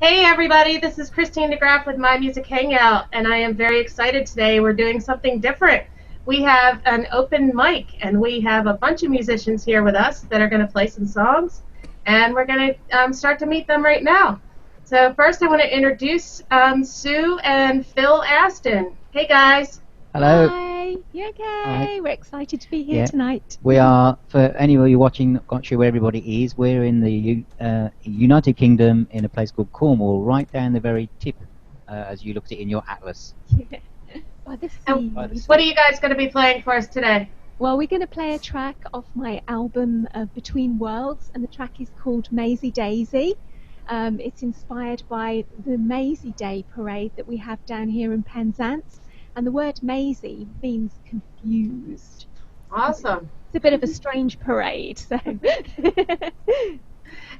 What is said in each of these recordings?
Hey everybody, this is Christine DeGraff with My Music Hangout, and I am very excited today. We're doing something different. We have an open mic, and we have a bunch of musicians here with us that are going to play some songs, and we're going to start to meet them right now. So first I want to introduce Sue and Phil Aston. Hey guys. Hello. Hi, you Hi. okay? We're excited to be here Yeah. tonight. We are, for anyone you're watching, not sure where everybody is, we're in the United Kingdom in a place called Cornwall, right down the very tip, as you look at it in your atlas. Yeah. By the And By the sea. what are you guys going to be playing for us today? Well, we're going to play a track off my album Between Worlds, and the track is called Maisie Daisy. It's inspired by the Maisie Day parade that we have down here in Penzance, and the word Maisie means confused. Awesome. It's a bit of a strange parade, so.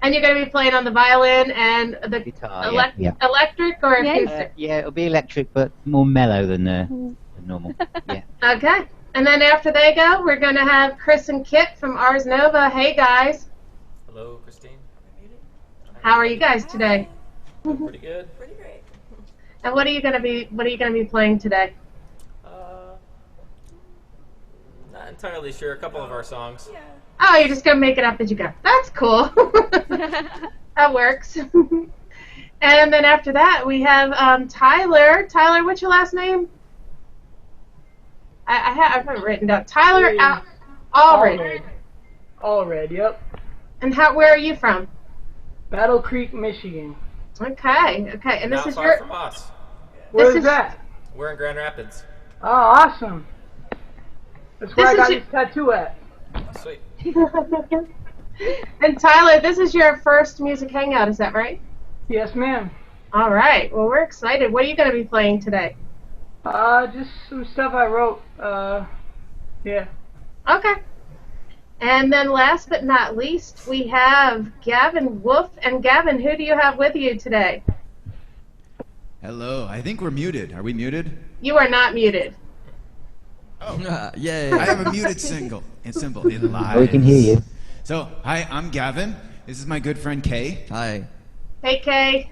And you're going to be playing on the violin and the guitar, yeah. electric or Yeah. acoustic? Yeah, it'll be electric, but more mellow than normal. Yeah. Okay. And then after they go, we're going to have Chris and Kit from Ars Nova. Hey guys, Hello, Christine. how are you guys today? Doing pretty good. And what are you going to be playing today? Not entirely sure. A couple of our songs. Oh, you're just going to make it up as you go. That's cool. That works. And then after that, we have Tyler. Tyler, what's your last name? I have it written down. Tyler Allred. Allred, yep. And where are you from? Battle Creek, Michigan. Okay. And this Not is far from us. Where's is- that? We're in Grand Rapids. Oh, awesome. That's where This I got is this tattoo at. Sweet. And Tyler, this is your first music hangout, is that right? Yes, ma'am. All right. Well, we're excited. What are you going to be playing today? Just some stuff I wrote. Yeah. Okay. And then last but not least, we have Gavin Wolfe. And Gavin, who do you have with you today? Hello, I think we're muted. Are we muted? You are not muted. Oh, Yay. I have a muted symbol. It lies. We can hear you. So, hi, I'm Gavin. This is my good friend Kay. Hi. Hey, Kay.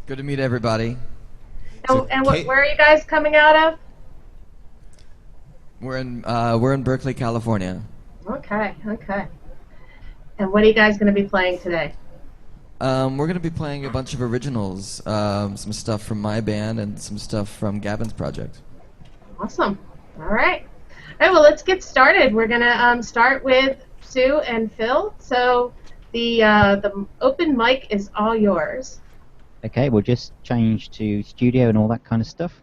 Good to meet everybody. And Kay- where are you guys coming out of? We're in Berkeley, California. Okay. And what are you guys going to be playing today? We're going to be playing a bunch of originals, some stuff from my band and some stuff from Gavin's project. Awesome. All right. Well, let's get started. We're going to start with Sue and Phil. So the open mic is all yours. Okay, we'll just change to studio and all that kind of stuff.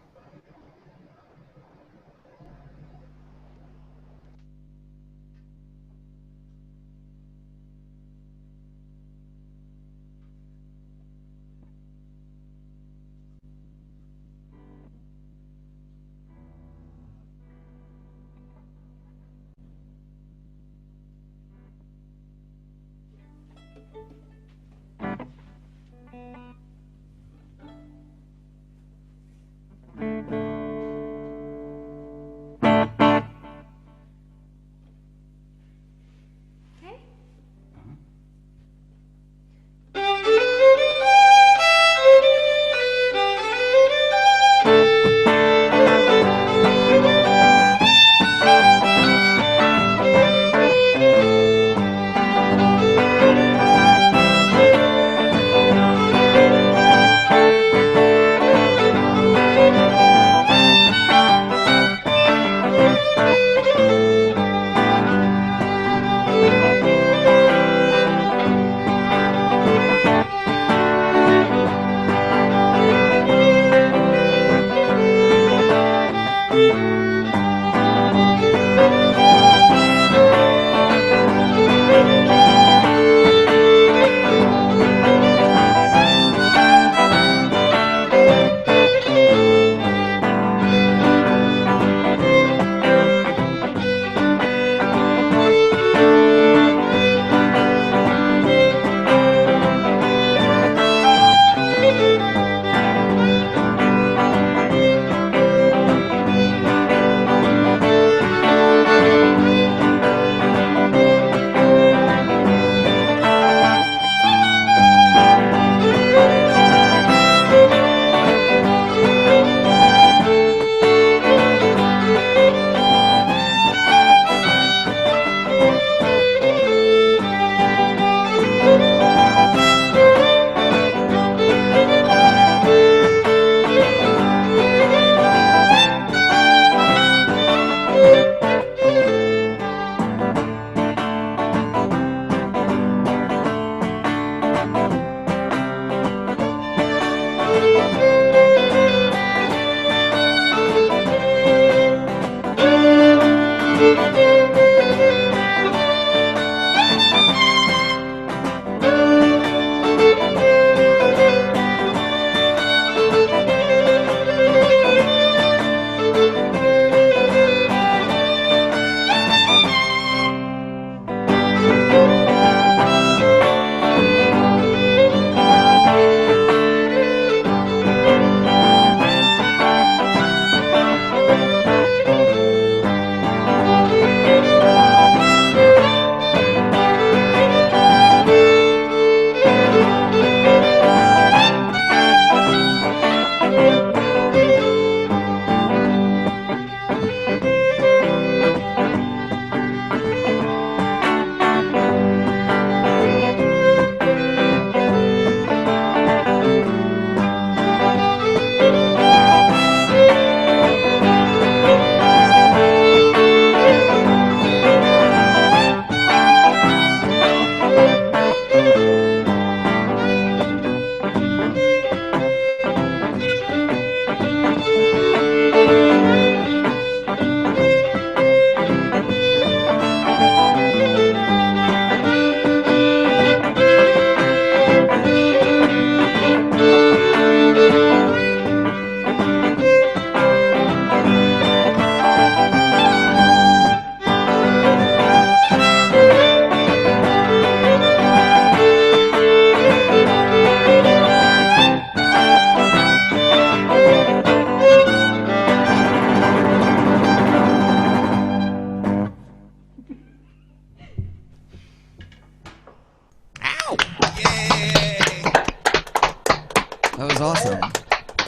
That was awesome.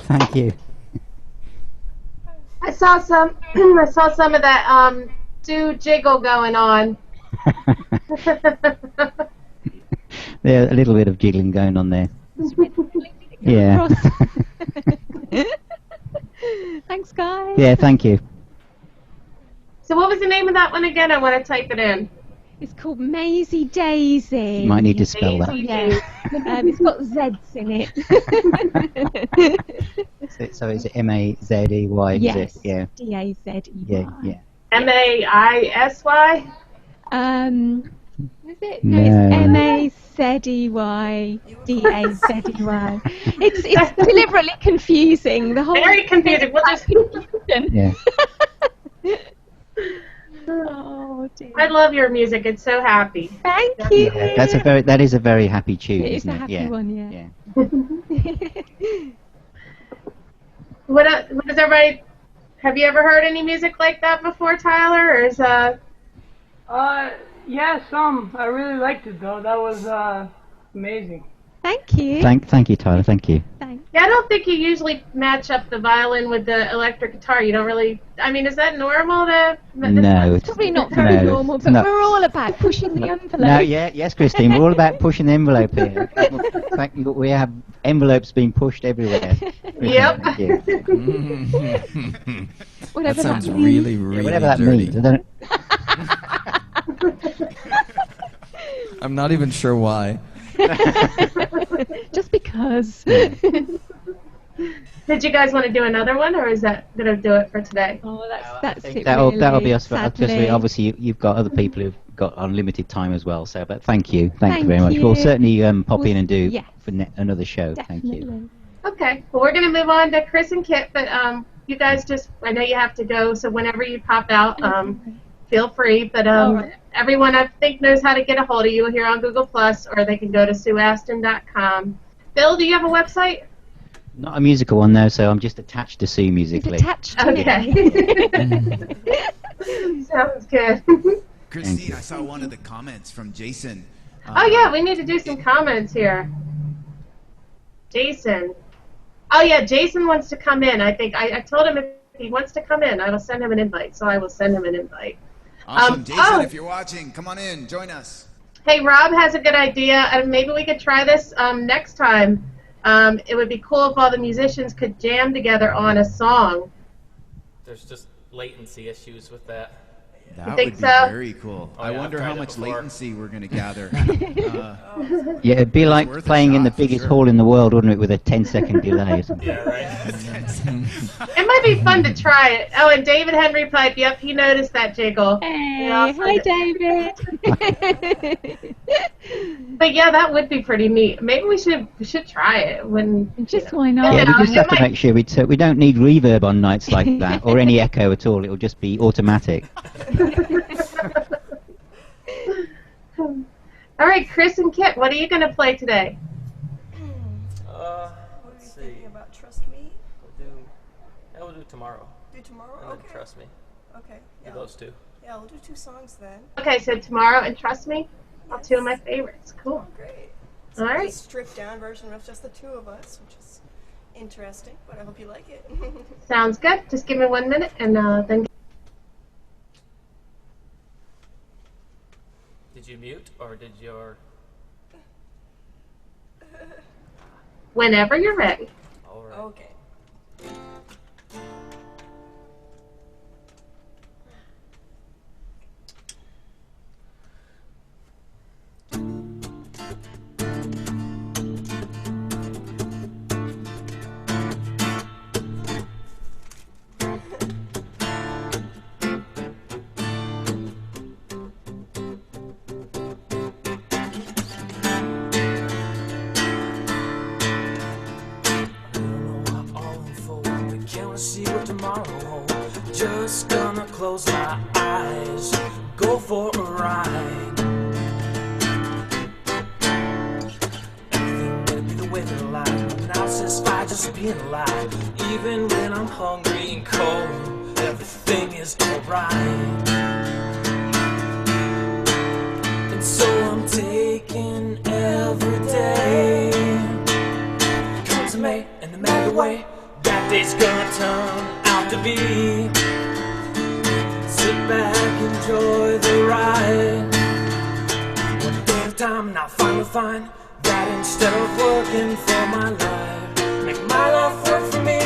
Thank you. I saw some. I saw some of that do jiggle going on. There's a little bit of jiggling going on there. Yeah. Thanks, guys. Yeah, thank you. So what was the name of that one again? I want to type it in. It's called Maisie Daisy. You might need to spell that. Oh, yeah. It's got Z's in it. So is it M-A-Z-E-Y? Yes. Is it? Yeah. D-A-Z-E-Y. Yeah, yeah. M-A-I-S-Y? Is it? No. No, it's M-A-Z-E-Y-D-A-Z-E-Y. It's deliberately confusing. The whole Very confusing. We'll just... Yeah. Oh dear. I love your music. It's so happy. Thank you. Yeah, that is a very happy tune, It is isn't a it? happy Yeah. one, yeah. What does everybody... Have you ever heard any music like that before, Tyler? Or is Yeah, some. I really liked it though. That was amazing. Thank you. Thank you, Tyler. Thank you. Thanks. Yeah, I don't think you usually match up the violin with the electric guitar. You don't really... I mean, is that normal to... No, It's probably not very no, normal, it's but not. we're all about pushing the envelope. No, yes, Christine. We're all about pushing the envelope here. Thank you. We have envelopes being pushed everywhere. Yep. Thank you. Whatever That sounds means. really, Yeah, really whatever that dirty. means. I don't. I'm not even sure why. Just because. Did you guys want to do another one, or is that going to do it for today? Oh, that's it. That'll really, be us. sadly. Obviously, you've got other people who've got unlimited time as well. So, but thank you very much. you. We'll certainly pop in and do Yes. for another show. Definitely. Thank you. Okay. Well, we're going to move on to Chris and Kit, but you guys just... I know you have to go, so whenever you pop out, feel free. But everyone, I think, knows how to get a hold of you here on Google+, or they can go to SueAston.com. Bill, do you have a website? Not a musical one though, so I'm just attached to Sue It's musically. attached to Okay. Sounds good. Christine, I saw one of the comments from Jason. Oh, yeah, we need to do some comments here. Jason. Oh, yeah, Jason wants to come in. I think I told him if he wants to come in, I will send him an invite, so I will send him an invite. Awesome. Jason, oh. if you're watching, come on in, join us. Hey, Rob has a good idea, and maybe we could try this next time. It would be cool if all the musicians could jam together on a song. There's just latency issues with that. That think would be so? very cool. Oh, I yeah, wonder I've how tried it much before. latency we're going to gather. Yeah, it'd be like worth a playing in the shot, for biggest sure. hall in the world, wouldn't it, with a 10-second delay or something. Yeah, right. It might be fun to try it. Oh, and David Henry piped. Yep, he noticed that jiggle. Hey, Yeah, hi David. But yeah, that would be pretty neat. Maybe we should try it when. Just why not? Yeah, we just it have to might- make sure we don't need reverb on nights like that, or any echo at all. It'll just be automatic. All right, Chris and Kit, what are you going to play today? Let's see. Thinking about Trust Me? We'll do tomorrow. Do tomorrow? And then Okay. Trust Me. Okay. Do Yeah. those two. Yeah, we'll do 2 songs then. Okay, so tomorrow and Trust Me, all 2 of my favorites. Cool. Great. All It's a right. stripped down version of just the 2 of us, which is interesting, but I hope you like it. Sounds good. Just give me 1 minute, and then. Did you mute, or did your... Whenever you're ready. All right. Okay. See what tomorrow holds. Just gonna close my eyes, go for a ride. Everything better be the way that I like. Now satisfied just being alive. Even when I'm hungry and cold, everything is alright. And so I'm taking every day. Come to me. finally find that instead of working for my life, make my life work for me.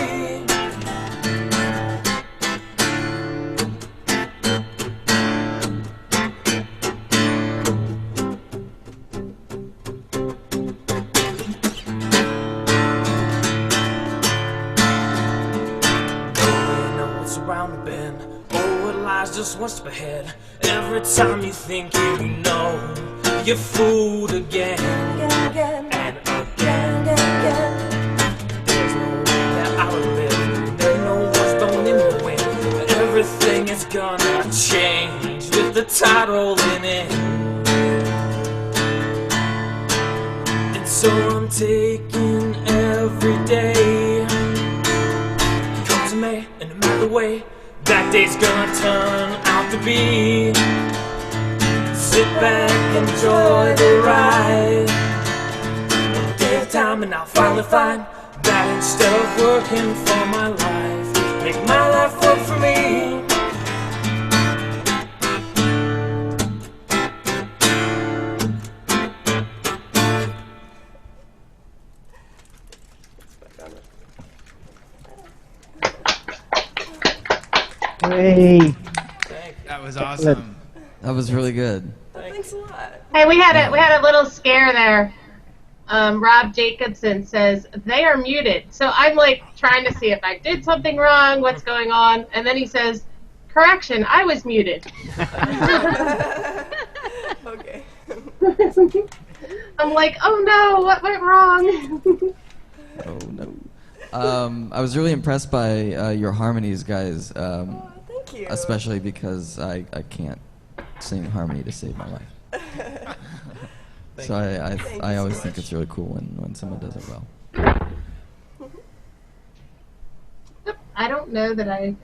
Around the bend, oh, what lies just one step ahead. Every time you think you know, you're fooled again, and again. There's no way that I would live. There's no one's thrown in the wind. Everything is gonna change with the tide rolling in. And so I'm taking every day. Come to me, and no matter the way that day's gonna turn out to be, sit back, enjoy the ride. One day at a time, and I'll finally find that instead of working for my life, make my life work for me. Hey. That was awesome. That was really good. Thanks a lot. Hey, we had a little scare there. Rob Jacobson says they are muted. So I'm like trying to see if I did something wrong, what's going on, and then he says, "Correction, I was muted." Okay. I'm like, oh no, what went wrong? Oh no. I was really impressed by your harmonies, guys. Thank you. Especially because I can't sing harmony to save my life. So I always think it's really cool when someone does it well. I don't know that I,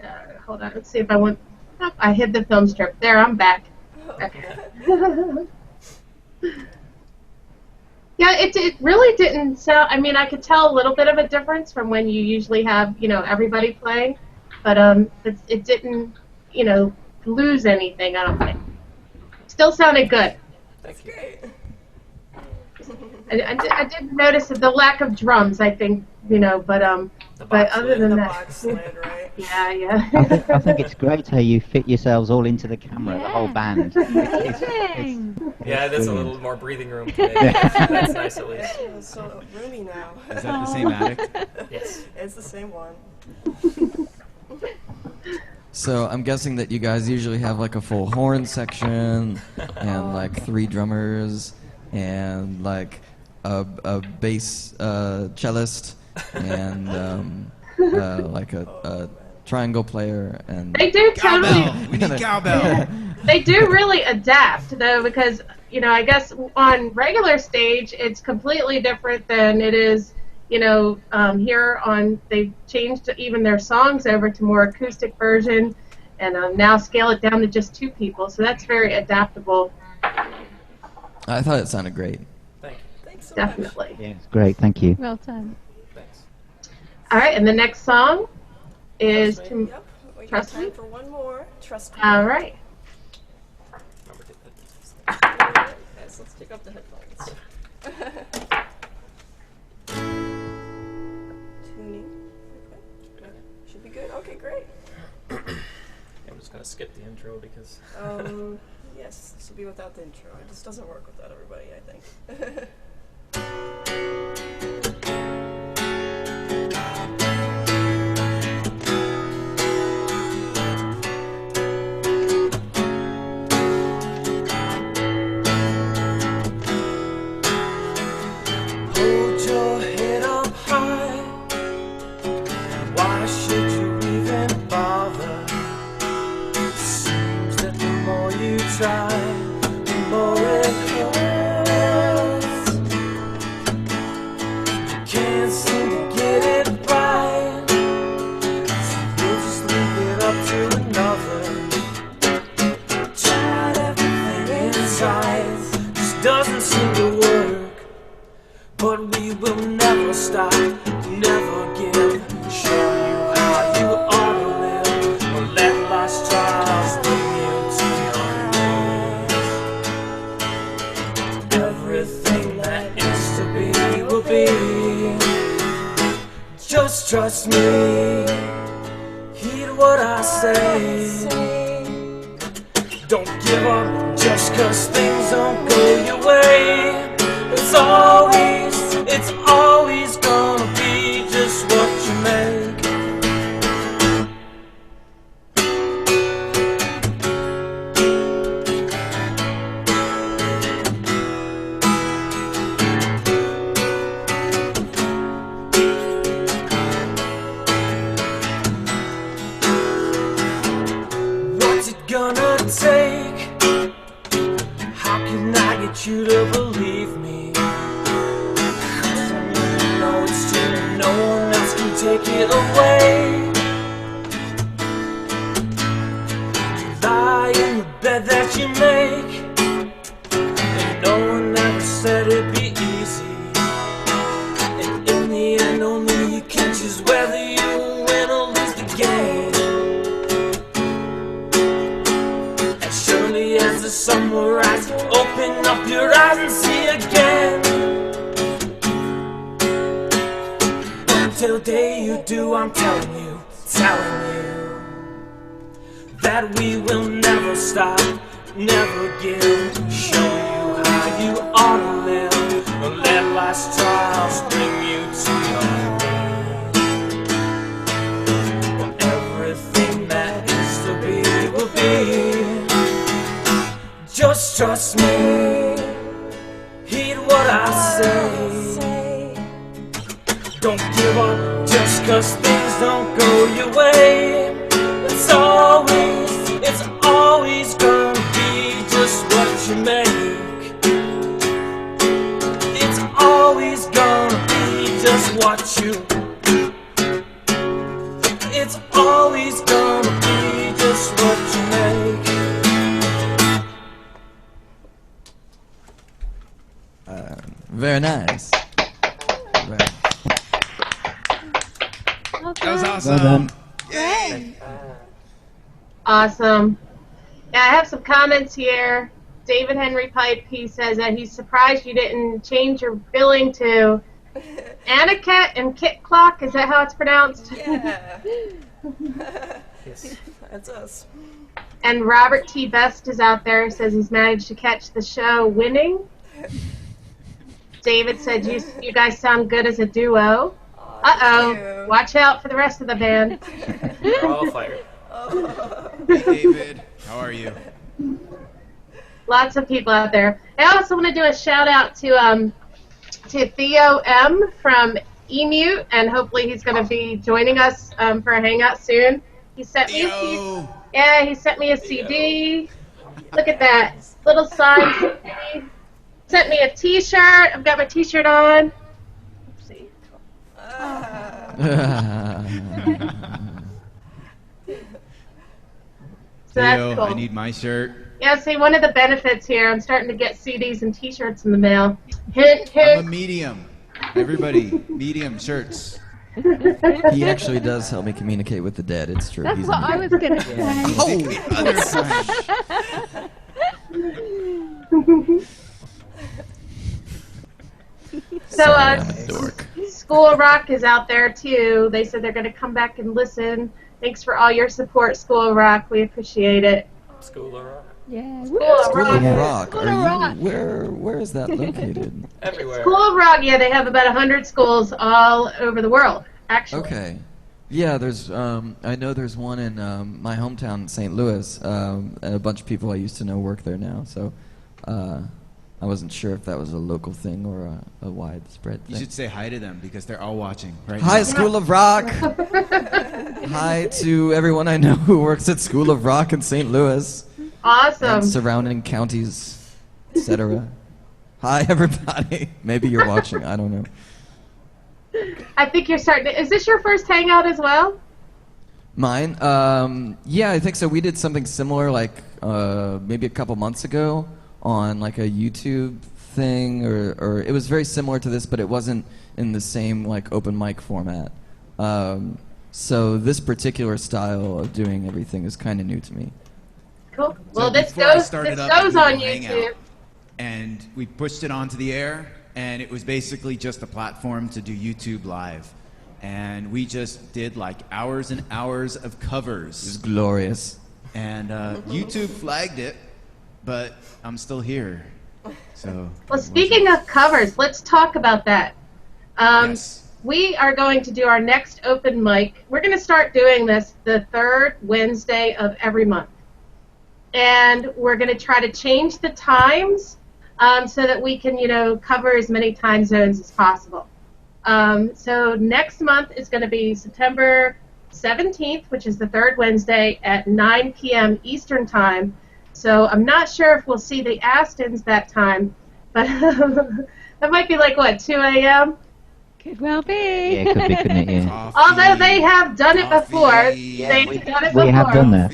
hold on, let's see if I want, oh, I hid the film strip. There, I'm back. Okay. Yeah, it really didn't sound, I mean, I could tell a little bit of a difference from when you usually have, everybody playing, but it didn't, lose anything, I don't think. Still sounded good. That's great. I did notice the lack of drums, I think, but other than that, box lid, right? yeah. I think it's great how you fit yourselves all into the camera, the whole band. Yeah, there's a little more breathing room today. That's nice at least. It's so roomy now. Is that the same attic? Yes. It's the same one. So I'm guessing that you guys usually have like a full horn section and like 3 drummers and like a bass cellist and like a triangle player and They do Cowbell. totally. We need cowbell. They do really adapt, though, because I guess on regular stage it's completely different than it is. Here on they've changed even their songs over to more acoustic version, and now scale it down to just 2 people. So that's very adaptable. I thought it sounded great. Thank you. Thanks so Definitely. Yeah, it's great, thank you. Well done. Thanks. All right, and the next song is much. to Yep. We got Trust time Me? for one more. Trust me. All right. Okay, so let's take off the headphones. Tuning. Okay. Should be good. Okay, great. I'm just going to skip the intro because... Yes, this will be without the intro. It just doesn't work without everybody, I think. Hold your head up high. Why should you even bother? Seems that the more you try, the more it hurts. You can't seem to get it right, so you'll just leave it up to another. Tried everything inside, just doesn't seem to work. But we will never stop, never give. Show you how you ought to live, or let life's trials bring you to your knees. Everything will be. Just trust me, heed what I say. Don't give up just 'cause things don't go your way. It's always gonna be just what you make. What's it gonna take? How can I get you to believe me? 'Cause I really know it's true and no one else can take it away. You lie in the bed that you make, and no one ever said it'd be easy. And in the end only you can choose whether you win or lose the game. As surely as the sun will rise, open up your eyes and see again. Until the day you do, I'm telling you that we will never stop, never give. Show you how you ought to live. Don't let life's trials bring you to your knees. When everything that is to be will be. Just trust me, heed what I say. Don't give up just 'cause things don't go your way. It's always gonna be just what you make. It's always gonna be just what you. It's always gonna be just what you make. Very nice. That was awesome. Well done. Yay. Awesome. Yeah, I have some comments here. David Henry Pipe, he says that he's surprised you didn't change your billing to Aniket and Kitleigh. Is that how it's pronounced? Yeah. Yes. That's us. And Robert T. Best is out there, says he's managed to catch the show winning. David said you guys sound good as a duo. Uh-oh. Watch out for the rest of the band. We're all fired. Hey, David. How are you? Lots of people out there. I also want to do a shout out to Theo M from Emute, and hopefully he's going to be joining us for a hangout soon. He sent me he sent me a CD. Look at that little signed CD. Sent me a T-shirt. I've got my T-shirt on. Let's see. So that's Theo, cool. I need my shirt. Yeah, see, one of the benefits here, I'm starting to get CDs and T-shirts in the mail. Hint, I'm a hint. medium. Everybody, medium shirts. He actually does help me communicate with the dead. It's true. That's He's what a I was going to say. Oh, the other friend. So, Sorry, I'm a dork. School of Rock is out there, too. They said they're going to come back and listen. Thanks for all your support, School of Rock. We appreciate it. School of Rock. Yeah. School of School Rock. of Rock. School Are of you, Rock. where is that located? Everywhere. School of Rock, yeah, they have about 100 schools all over the world, actually. Okay. Yeah, there's. I know there's one in my hometown, St. Louis. And a bunch of people I used to know work there now. So, I wasn't sure if that was a local thing or a widespread thing. You should say hi to them because they're all watching right Hi, now. School of Rock. Hi to everyone I know who works at School of Rock in St. Louis Awesome. and surrounding counties, etc. Hi, everybody. Maybe you're watching. I don't know. I think you're starting to, is this your first hangout as well? Mine? Yeah, I think so. We did something similar, like maybe a couple months ago on like a YouTube thing, or it was very similar to this, but it wasn't in the same like open mic format. So this particular style of doing everything is kind of new to me. Cool. So Well, this before I goes started up on Google YouTube. Hangout, and we pushed it onto the air, and it was basically just a platform to do YouTube Live. And we just did like hours and hours of covers. It was glorious. And YouTube flagged it, but I'm still here. So. Well, speaking of covers, let's talk about that. Yes. We are going to do our next open mic. We're going to start doing this the third Wednesday of every month. And we're going to try to change the times so that we can, cover as many time zones as possible. So next month is going to be September 17th, which is the third Wednesday at 9 p.m. Eastern Time. So I'm not sure if we'll see the Astons that time, but that might be like, 2 a.m.? Could well be. Yeah, it could be, couldn't it? Yeah. Although they have done it before. Yeah, we have done that.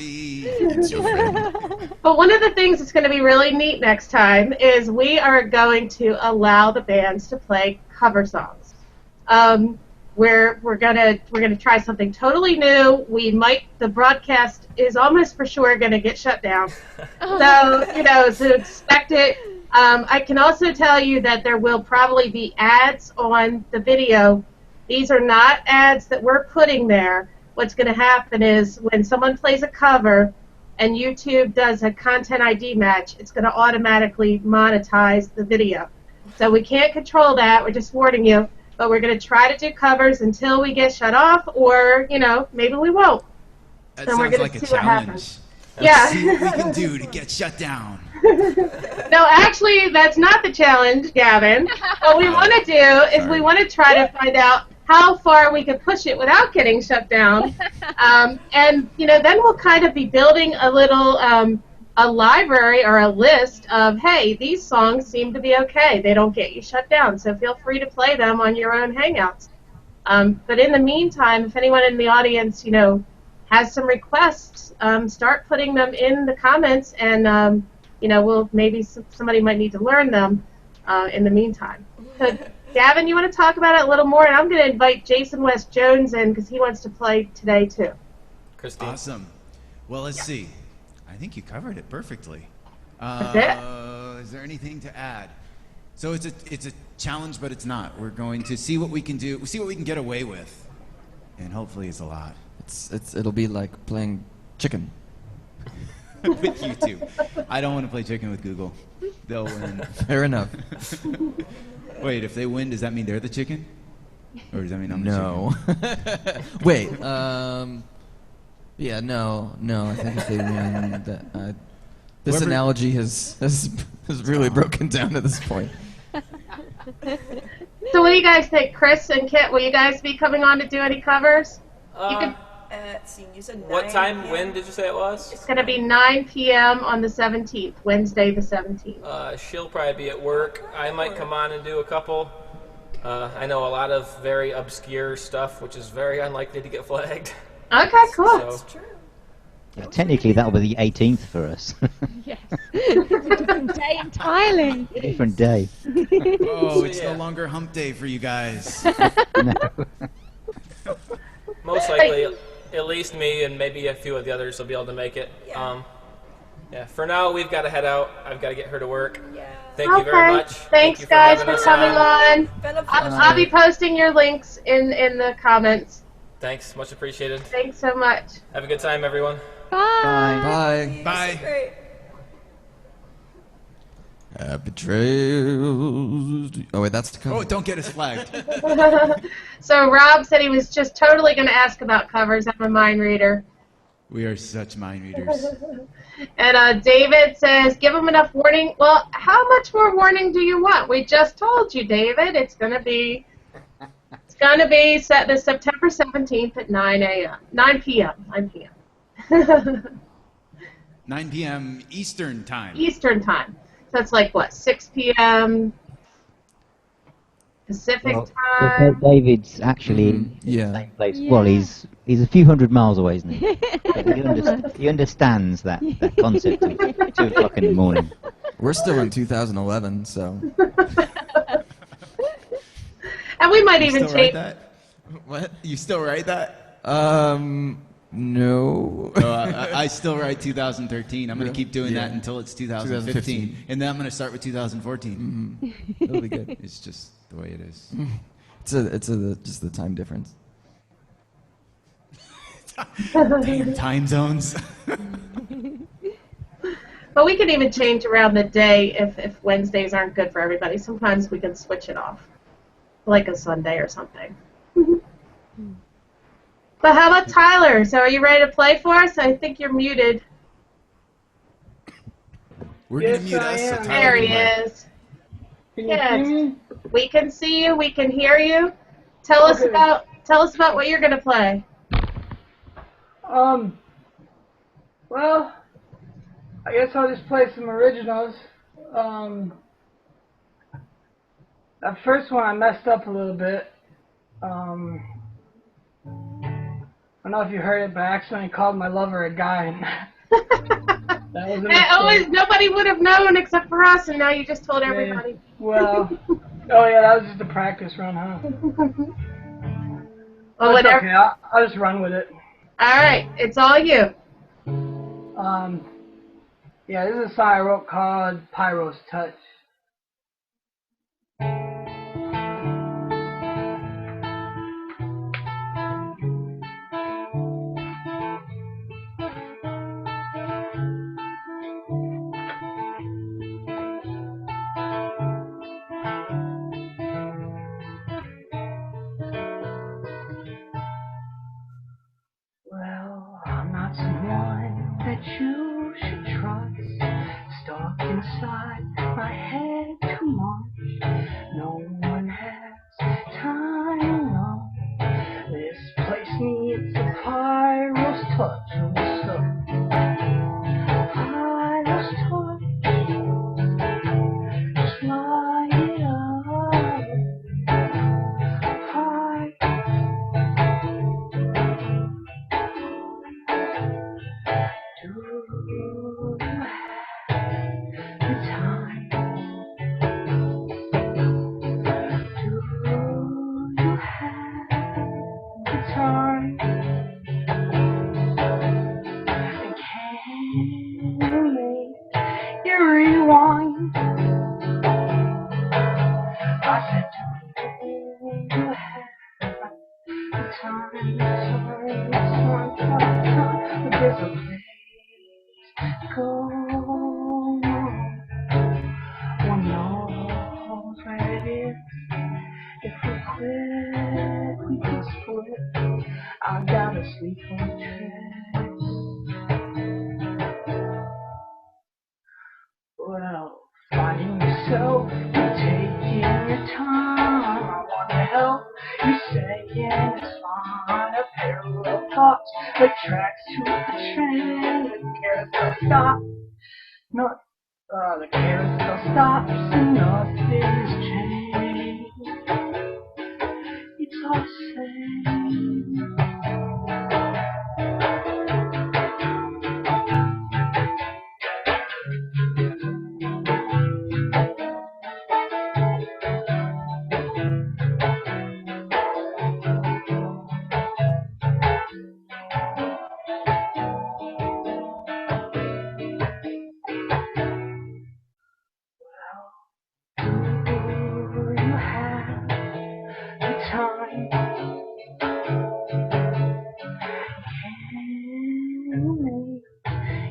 But one of the things that's going to be really neat next time is we are going to allow the bands to play cover songs. We're gonna try something totally new. The broadcast is almost for sure gonna get shut down. So expect it. I can also tell you that there will probably be ads on the video. These are not ads that we're putting there. What's going to happen is when someone plays a cover and YouTube does a content ID match, it's going to automatically monetize the video. So we can't control that. We're just warning you. But we're going to try to do covers until we get shut off, or, maybe we won't. That and we're sounds gonna like a see what challenge. happens. Let's see what we can do to get shut down. No, actually, that's not the challenge, Gavin. What we want to do is we want to try to find out how far we can push it without getting shut down. And, then we'll kind of be building a little a library or a list of, hey, these songs seem to be okay. They don't get you shut down, so feel free to play them on your own Hangouts. But in the meantime, if anyone in the audience, has some requests, start putting them in the comments, and maybe somebody might need to learn them in the meantime. So, Gavin, you want to talk about it a little more? And I'm going to invite Jason West Jones in because he wants to play today too. Christine. Awesome. Well, let's see. I think you covered it perfectly. That's it. Is there anything to add? So it's a challenge, but it's not. We're going to see what we can do. We'll see what we can get away with, and hopefully it's a lot. It'll be like playing chicken. With YouTube. I don't want to play chicken with Google. They'll win. Fair enough. Wait, if they win, does that mean they're the chicken? Or does that mean I'm the chicken? Wait, yeah, no, I think if they win, this analogy has really broken down at this point. So what do you guys think? Chris and Kit, will you guys be coming on to do any covers? Let's see, you said 9 What time? PM? When did you say it was? It's going to be 9 p.m. on the 17th, Wednesday the 17th. She'll probably be at work. I might come on and do a couple. I know a lot of very obscure stuff, which is very unlikely to get flagged. Okay, cool. That's true. Yeah, technically, that'll be the 18th for us. Yes. It's a different day entirely. Different day. Oh, it's no longer hump day for you guys. No. Most likely, at least me and maybe a few of the others will be able to make it. Yeah. For now, we've got to head out. I've got to get her to work. Yeah. Thank you very much. Thanks, Thank you guys, having for us coming on. Been a I'll be posting your links in the comments. Thanks. Much appreciated. Thanks so much. Have a good time, everyone. Bye. Bye. Bye. Betrayals. Oh wait, that's the cover. Oh, don't get us flagged. So Rob said he was just totally going to ask about covers. I'm a mind reader. We are such mind readers. And David says, give them enough warning. Well, how much more warning do you want? We just told you, David. It's going to be set the September 17th at 9 p.m. 9 p.m. Eastern time. Eastern time. So it's like, what, 6 p.m. Pacific time? David's actually in the same place. Well, he's a few hundred miles away, isn't he? But he understands that concept of 2 o'clock in the morning. We're still in 2011, so. And we might You even still write change. that? What? You still write that? No. So I still write 2013. I'm going to keep doing that until it's 2015. And then I'm going to start with 2014. Mm-hmm. That'll be good. It's just the way it is. It's just the time difference. Damn time zones. But we can even change around the day if Wednesdays aren't good for everybody. Sometimes we can switch it off, like a Sunday or something. But how about Tyler? So are you ready to play for us? I think you're muted. We're going to mute us. So Tyler There he can play. is. Can you see me? We can see you. We can hear you. Tell us about what you're going to play. Well, I guess I'll just play some originals. That first one I messed up a little bit. I don't know if you heard it, but I accidentally called my lover a guy. That was a mistake. Nobody would have known except for us, and now you just told everybody. Well, oh yeah, that was just a practice run, huh? Well, That's whatever. okay, I'll just run with it. All right, it's all you. Yeah, this is a song I wrote called Pyro's Touch. Well, I'm not someone that you should trust. Stuck inside my head too much. No one has time enough. This place needs a Pyro's touch. What's up? Pyro's touch. Just light it up. Do you have the time? Do you have the time? And can you make it rewind? I said, do you have the time? But there's a place to go. One knows where it is. If we quit, we can split. I gotta sleep on tracks. Well, finding yourself and taking your time. I wanna help you saying it's fine. A parallel thoughts, the tracks to the train. The carousel stops. Not the carousel stops and nothing's changed. It's all the same. Do you have the time? Can you make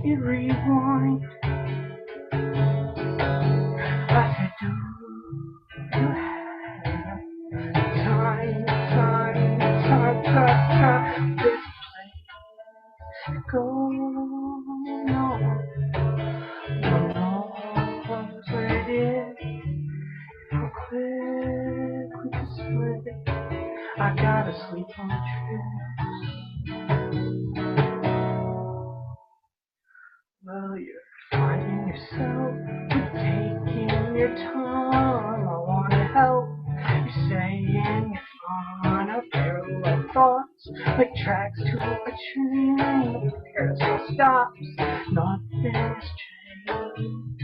it rewind? I said, do you have time? This place to go. No one knows where it is. If we quit, we can split. I gotta sleep on the trip. Well, you're finding yourself, you're taking your time. I wanna help. You're saying it's on a parallel thoughts, like tracks to a train. The carousel stops, nothing's changed.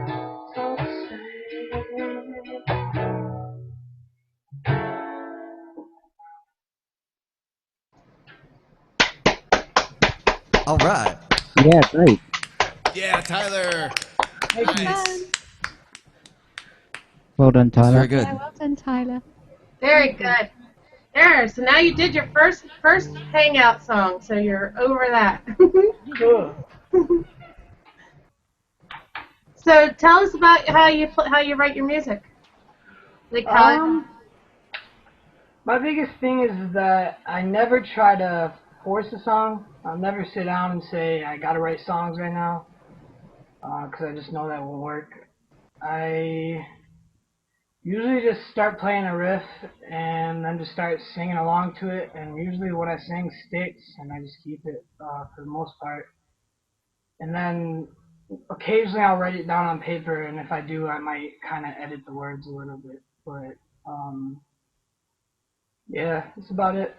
It's all the same. All right. Yeah, great. Yeah, Tyler. Nice. Well done, That's Tyler. very good. Yeah, well done, Tyler. Very good. There, so now you did your first hangout song, so you're over that. Cool. So tell us about how you write your music. Like how My biggest thing is that I never try to force a song. I'll never sit down and say I gotta write songs right now, because I just know that won't work. I usually just start playing a riff and then just start singing along to it, and usually what I sing sticks, and I just keep it for the most part. And then occasionally I'll write it down on paper, and if I do, I might kind of edit the words a little bit. But yeah, that's about it.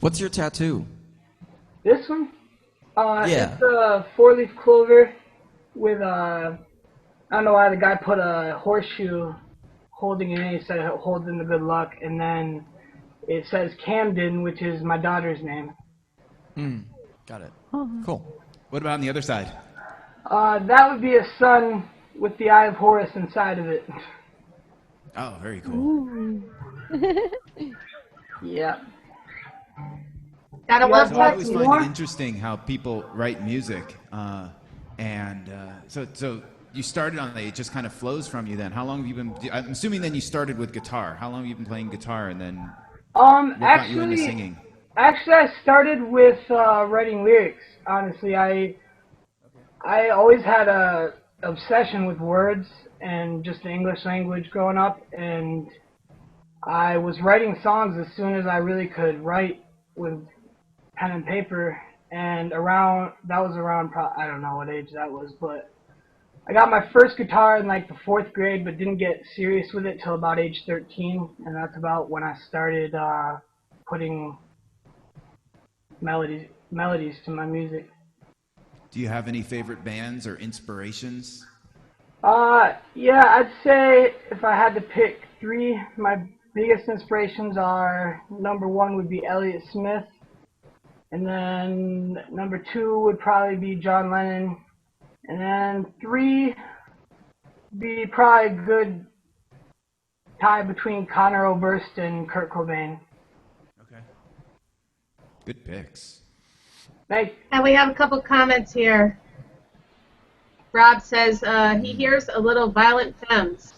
What's your tattoo? This one? Yeah. It's a 4-leaf clover with I don't know why the guy put a horseshoe holding it in. He said it holds in the good luck. And then it says Camden, which is my daughter's name. Got it. Oh. Cool. What about on the other side? That would be a sun with the Eye of Horus inside of it. Oh, very cool. Ooh. Yeah. gotta Yeah, love So I always tattoos. find it interesting how people write music, so you started on it just kind of flows from you. Then how long have you been? I'm assuming then you started with guitar. How long have you been playing guitar, and then what got you into singing? Actually, I started with writing lyrics. Honestly, I always had a obsession with words and just the English language growing up, and I was writing songs as soon as I really could write with pen and paper. And that was around I don't know what age that was, but I got my first guitar in like the 4th grade, but didn't get serious with it till about age 13, and that's about when I started putting melodies to my music. Do you have any favorite bands or inspirations? Yeah, I'd say if I had to pick 3, my biggest inspirations are, number 1 would be Elliott Smith, and then number 2 would probably be John Lennon, and then 3 be probably a good tie between Conor Oberst and Kurt Cobain. Okay. Good picks. Thanks. And we have a couple comments here. Rob says he hears a little Violent Femmes.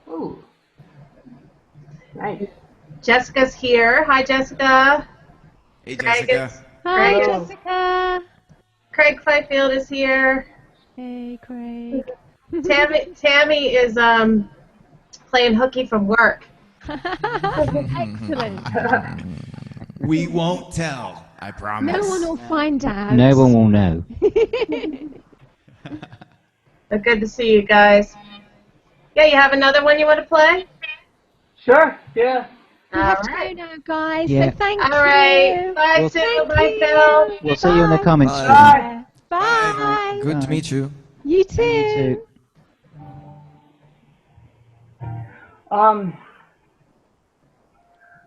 Ooh. Nice. Jessica's here. Hi, Jessica. Hey, Craig Jessica. is- Hi, Craig is- Jessica. Craig Fifield is here. Hey, Craig. Tammy is playing hooky from work. Excellent. We won't tell, I promise. No one will find out. No one will know. But good to see you guys. Yeah, you have another one you want to play? Sure, yeah. We have to Alright. go now, guys. Yeah. So thank All right. you. Bye, Well, Sue. Thank Bye, you. Phil. We'll see you in the comments. Bye. Bye. Bye. Good to meet you. You too. You too. I'm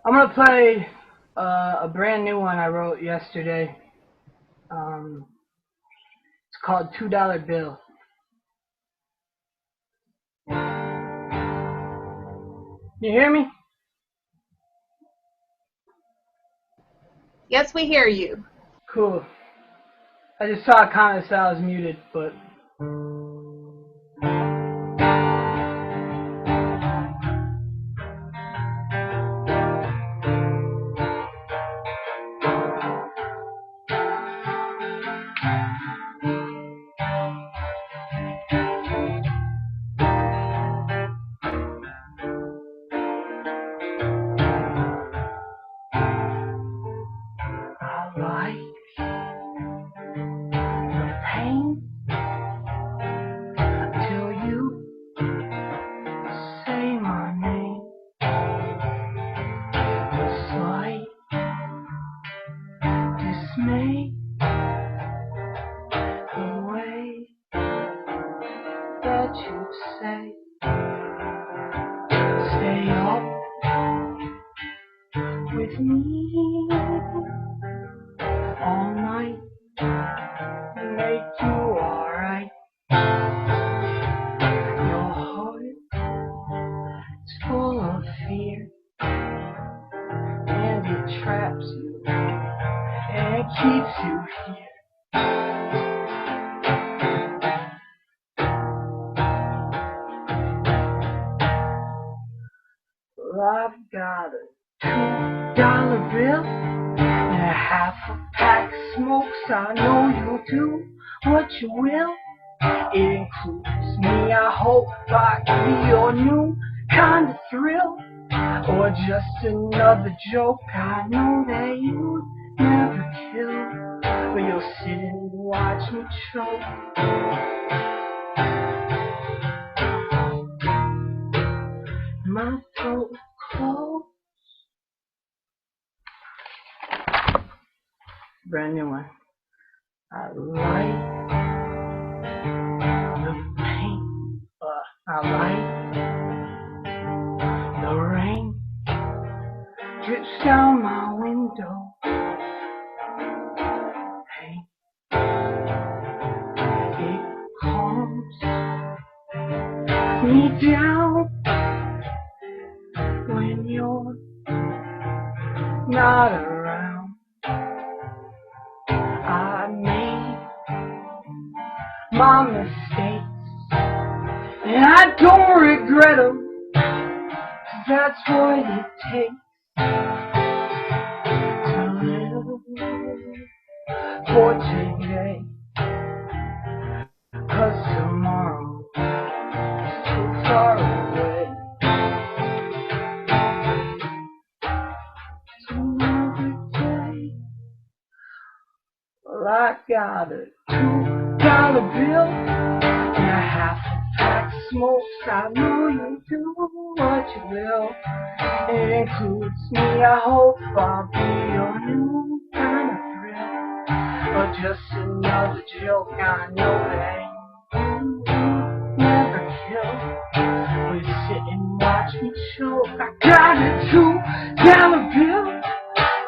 gonna play a brand new one I wrote yesterday. It's called $2 Bill. You hear me? Yes, we hear you. Cool. I just saw a comment that I was muted, but I like the pain till you say my name. The slight dismay, the way that you say, stay up with me. keeps you here. Well, I've got a $2 bill and a half a pack of smokes. I know you'll do what you will. It includes me. I hope I can be your new kind of thrill, or just another joke I know that you never kill. But you'll sit and watch me choke. My throat closed. Brand new one. I like the paint. I like the rain. Drips down my window. Hey, it calms me down when you're not around. I made my mistakes and I don't regret them, 'cause that's what it takes to live for today, 'cause tomorrow is too far away. It's another day. Well, I got a $2 bill and a half a pack of smokes. I know you'll do what you will. It includes me. I hope I'll be your new kind of thrill, or just another joke I know that you never kill. We sit and watch me choke. I got a $2 bill,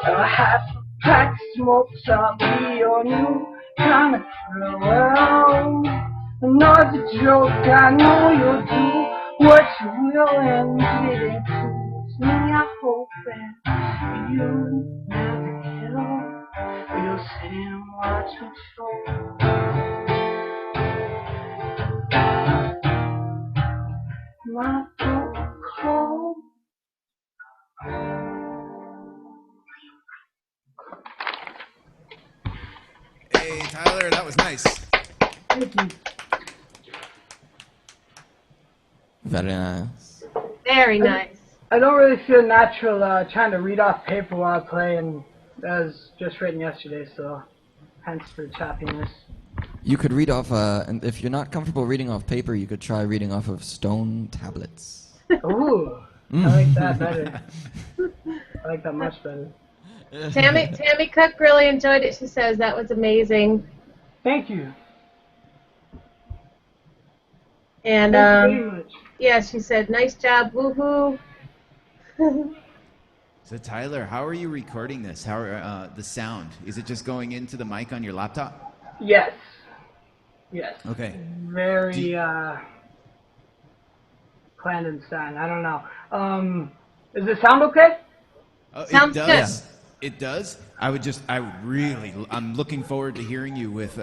a half a pack of smokes. I'll be your new kind of thrill. Well, another joke I know you'll do what you will, and it includes me. I hope that you never kill. You'll sit and watch me choke. My throat cold. Hey, Tyler, that was nice. Thank you. Very nice. Very nice. I don't really feel natural trying to read off paper while I play, and that was just written yesterday, so hence the choppiness. You could read off, and if you're not comfortable reading off paper, you could try reading off of stone tablets. Ooh, I like that better. I like that much better. Tammy Cook really enjoyed it. She says that was amazing. Thank you. And Thank you very much. yeah, she said, nice job, woohoo. So Tyler, how are you recording this? How are the sound? Is it just going into the mic on your laptop? Yes. Yes. Okay. Very clandestine. I don't know. Does it sound okay? Sounds it does. good. It does. I'm looking forward to hearing you with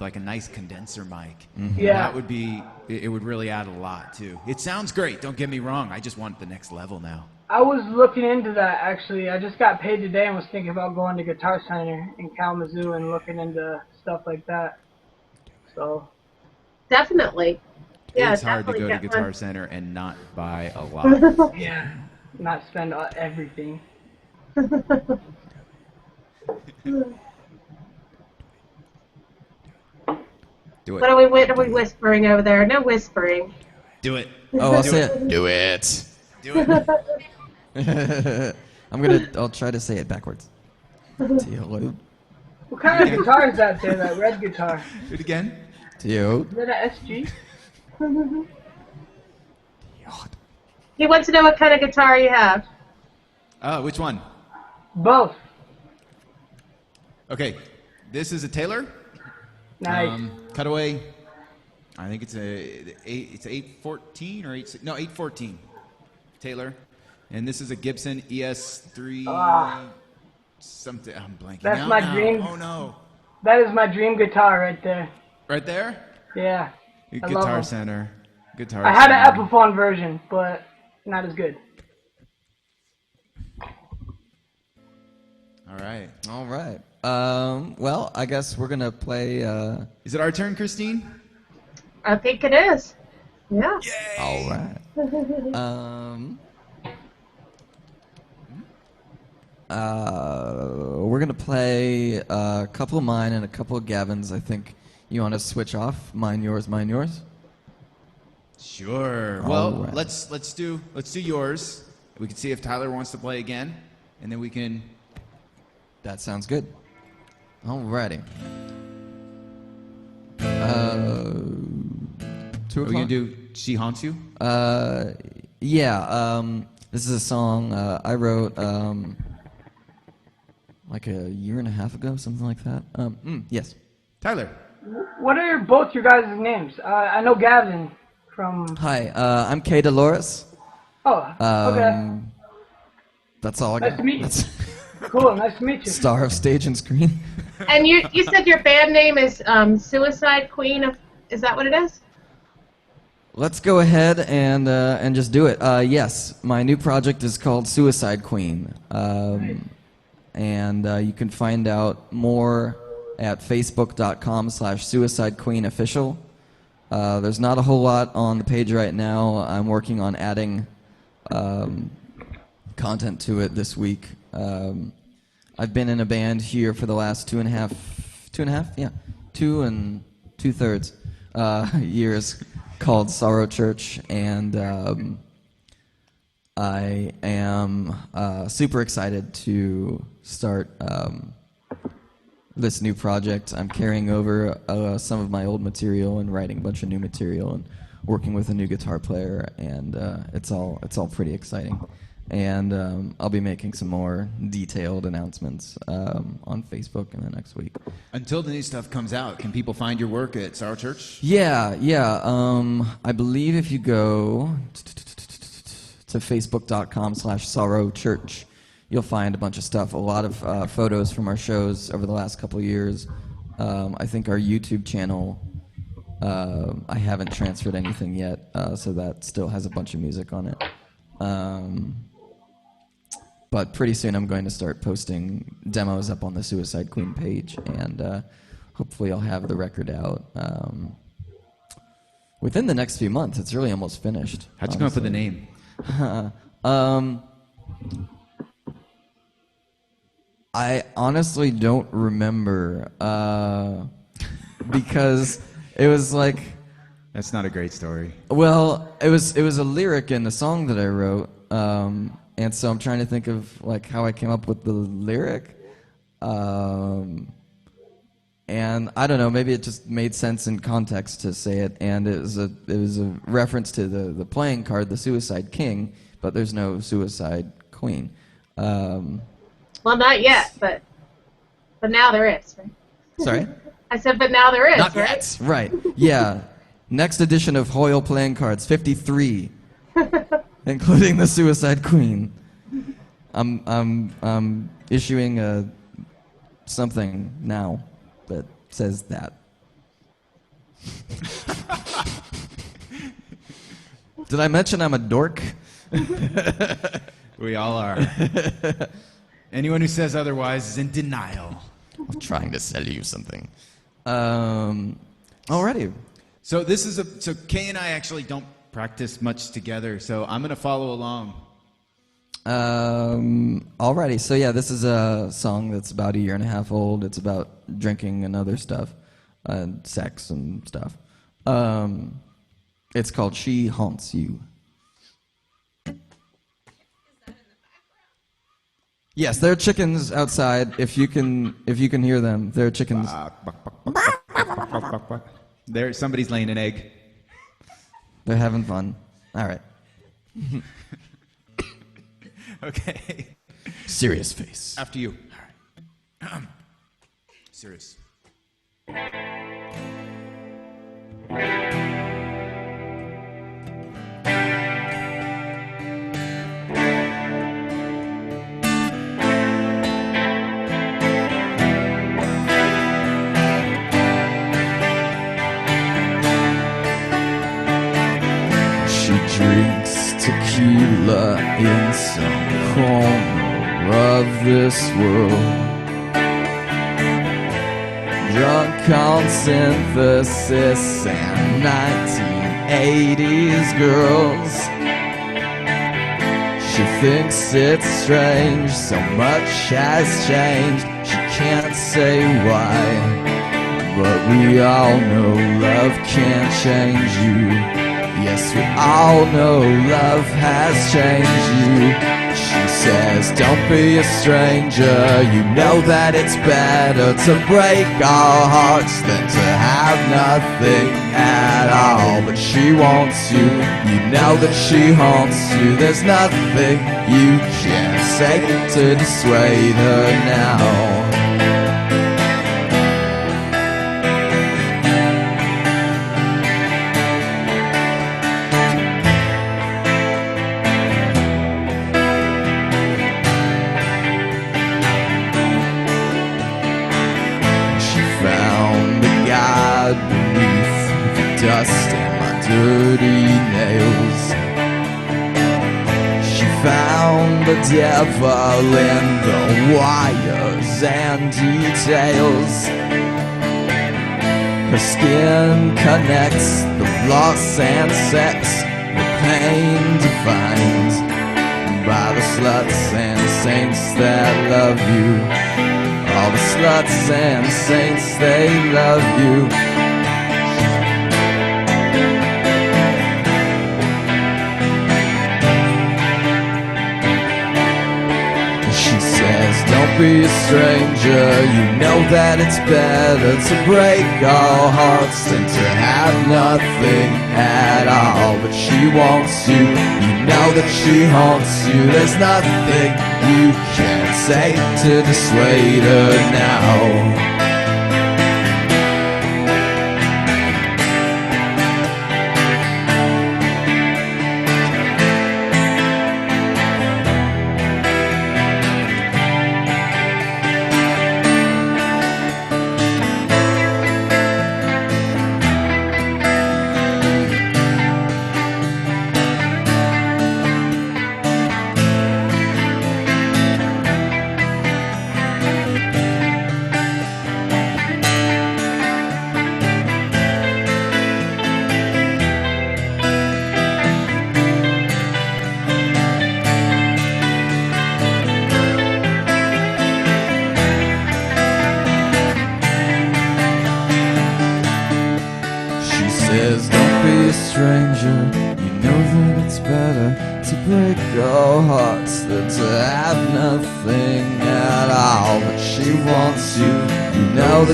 like a nice condenser mic. Mm-hmm. Yeah. That would be. It would really add a lot too. It sounds great. Don't get me wrong. I just want the next level now. I was looking into that actually. I just got paid today and was thinking about going to Guitar Center in Kalamazoo and looking into stuff like that. So. Definitely. Yeah, it's hard to definitely go to get Guitar one. Center and not buy a lot. Yeah. Not spend everything. Do it. What are we whispering over there? No whispering. Do it. Oh, I'll say it. Do it. Do it. I'll try to say it backwards. Hello. What kind of guitar is that there, that red guitar? Do it again. Theo. Is that an SG? He wants to know what kind of guitar you have. Which one? Both. Okay, this is a Taylor. Nice. Cutaway. I think it's 814 or 814 Taylor, and this is a Gibson ES3. something. I'm blanking That's out my now. dream. Oh no! That is my dream guitar right there. Right there? Yeah. I love Guitar 'em. Center. Guitar. I had an Center. Epiphone version, but not as good. All right. All right. Well, I guess we're gonna play. Is it our turn, Christine? I think it is. Yeah. All right. We're gonna play a couple of mine and a couple of Gavin's. I think you want to switch off mine, yours, mine, yours. Sure. All Well, right. let's do yours. We can see if Tyler wants to play again, and then we can. That sounds good. Alrighty. 2 Are we gonna o'clock? do "She Haunts You"? Yeah. This is a song I wrote like a year and a half ago, something like that. Yes. Tyler. What are both your guys' names? I know Gavin from... Hi. I'm Kay Dolores. Oh, okay. That's all I Nice got. to meet you. That's Cool, nice to meet you. star of stage and screen. And you said your band name is Suicide Queen. Is that what it is? Let's go ahead and just do it. Yes, my new project is called Suicide Queen, and you can find out more at facebook.com/suicidequeenofficial. There's not a whole lot on the page right now. I'm working on adding content to it this week. I've been in a band here for the last 2 and 2/3 years called Sorrow Church, and I am super excited to start this new project. I'm carrying over some of my old material and writing a bunch of new material and working with a new guitar player, and it's all pretty exciting. And I'll be making some more detailed announcements on Facebook in the next week. Until the new stuff comes out, can people find your work at Sara Church? Yeah. I believe if you go to facebook.com/Sorrow Church, you'll find a bunch of stuff, a lot of photos from our shows over the last couple of years. I think our YouTube channel, I haven't transferred anything yet, so that still has a bunch of music on it. But pretty soon I'm going to start posting demos up on the Suicide Queen page, and hopefully I'll have the record out within the next few months. It's really almost finished. How'd you come up with the name? I honestly don't remember because it was like... That's not a great story. Well, it was a lyric in the song that I wrote, and so I'm trying to think of like how I came up with the lyric, and I don't know, maybe it just made sense in context to say it, and it was a reference to the playing card, the Suicide King, but there's no Suicide Queen. Well, not yet, but now there is. Right? Sorry? I said, but now there is. Not right? yet. Right. Yeah. Next edition of Hoyle playing cards, 53, including the Suicide Queen. I'm issuing something now that says that. Did I mention I'm a dork? We all are. Anyone who says otherwise is in denial. I'm trying to sell you something. Alrighty. So this is so Kay and I actually don't practice much together, so I'm gonna follow along. Alrighty. So yeah, this is a song that's about a year and a half old. It's about drinking and other stuff, and sex and stuff. It's called "She Haunts You." Yes, there are chickens outside. If you can hear them, there are chickens. There, somebody's laying an egg. They're having fun. All right. Okay. Serious face. After you. All right. Serious. Sheila in some corner of this world, drunk on synthesis and 1980s girls. She thinks it's strange, so much has changed, she can't say why. But we all know love can't change you. Yes, we all know love has changed you. She says, don't be a stranger, you know that it's better to break our hearts than to have nothing at all. But she wants you, you know that she haunts you. There's nothing you can say to dissuade her now. Dust and my dirty nails. She found the devil in the wires and details. Her skin connects the loss and sex, the pain defined by the sluts and saints that love you. All the sluts and saints, they love you. Don't be a stranger, you know that it's better to break our hearts than to have nothing at all. But she wants you, you know that she haunts you. There's nothing you can say to dissuade her now.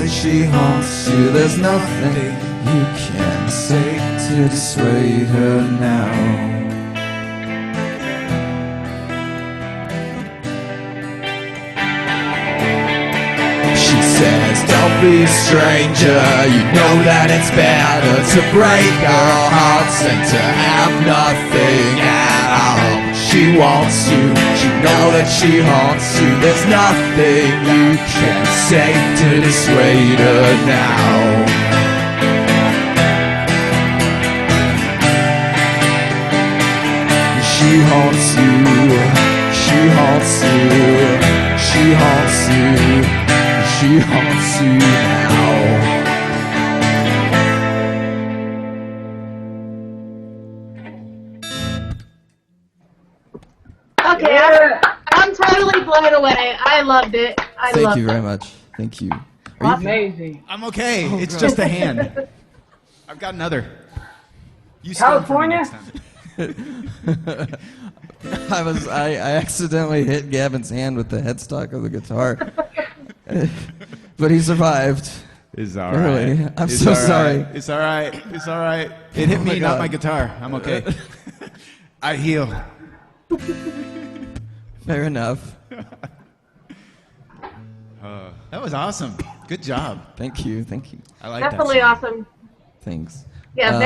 She haunts you, there's nothing you can say to dissuade her now. She says, don't be a stranger, you know that it's better to break our hearts than to have nothing at all. She wants you, you know that she haunts you. There's nothing you can say to dissuade her now. She haunts you, she haunts you, she haunts you, she haunts you now. Okay, I'm totally blown away. I loved it. Thank you very much. Thank you. Amazing. I'm okay. It's just a hand. I've got another. You California? I accidentally hit Gavin's hand with the headstock of the guitar, but he survived. It's all Really? right. I'm so sorry. It's all right. It's all right. It hit me, not my guitar. I'm okay. I heal. Fair enough. That was awesome. Good job. Thank you. Thank you. I like Definitely that. awesome. Thanks. Yeah,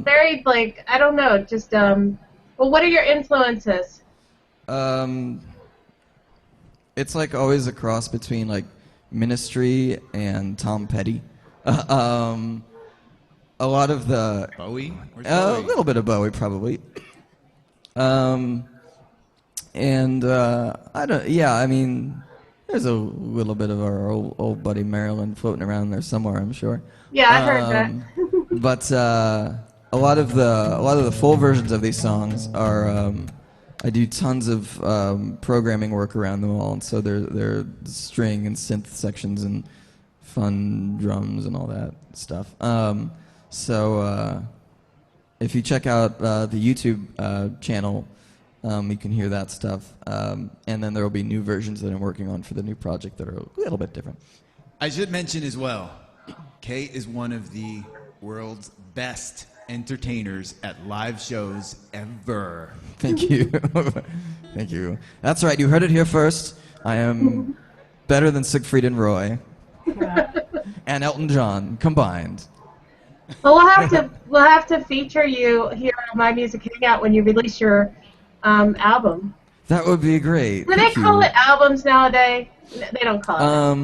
very like, I don't know, just well, what are your influences? It's like always a cross between like Ministry and Tom Petty. A lot of the Bowie? a little bit of Bowie probably. And I don't. Yeah, I mean, there's a little bit of our old buddy Marilyn floating around there somewhere, I'm sure. Yeah, I heard that. But a lot of the full versions of these songs are. I do tons of programming work around them all, and so they're string and synth sections and fun drums and all that stuff. So if you check out the YouTube channel, you can hear that stuff. And then there will be new versions that I'm working on for the new project that are a little bit different. I should mention as well, Kate is one of the world's best entertainers at live shows ever. Thank you. Thank you. That's right. You heard it here first. I am better than Siegfried and Roy and Elton John combined. Well, we'll have to feature you here on My Music Hangout when you release your album. That would be great. Do they call it albums nowadays? They don't call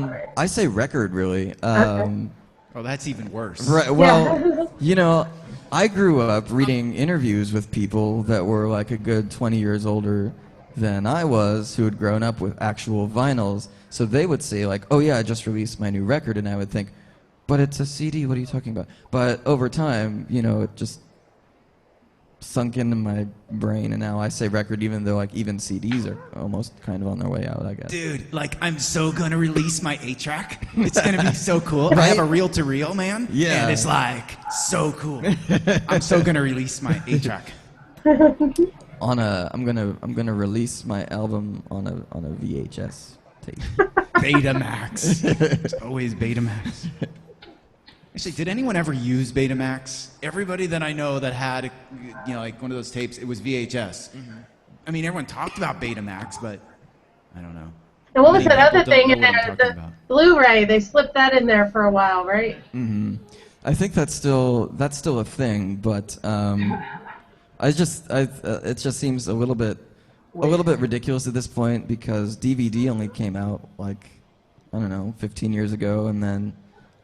it. I say record, really. Oh, that's even worse. Right. Well, you know, I grew up reading interviews with people that were like a good 20 years older than I was, who had grown up with actual vinyls. So they would say like, "Oh yeah, I just released my new record," and I would think, "But it's a CD. What are you talking about?" But over time, you know, it just sunk into my brain, and now I say record, even though like even CDs are almost kind of on their way out, I guess. Dude, like I'm so gonna release my 8-track. It's gonna be so cool. Right? I have a reel-to-reel, man. Yeah. And it's like so cool. I'm so gonna release my 8-track. I'm gonna release my album on a VHS tape. Betamax. It's always Betamax. Actually, did anyone ever use Betamax? Everybody that I know that had, you know, like one of those tapes, it was VHS. Mm-hmm. I mean, everyone talked about Betamax, but I don't know. And what was that other thing in know what there? I'm talking The about. Blu-ray. They slipped that in there for a while, right? Mm-hmm. I think that's still a thing, but it just seems a little bit ridiculous at this point because DVD only came out like, I don't know, 15 years ago, and then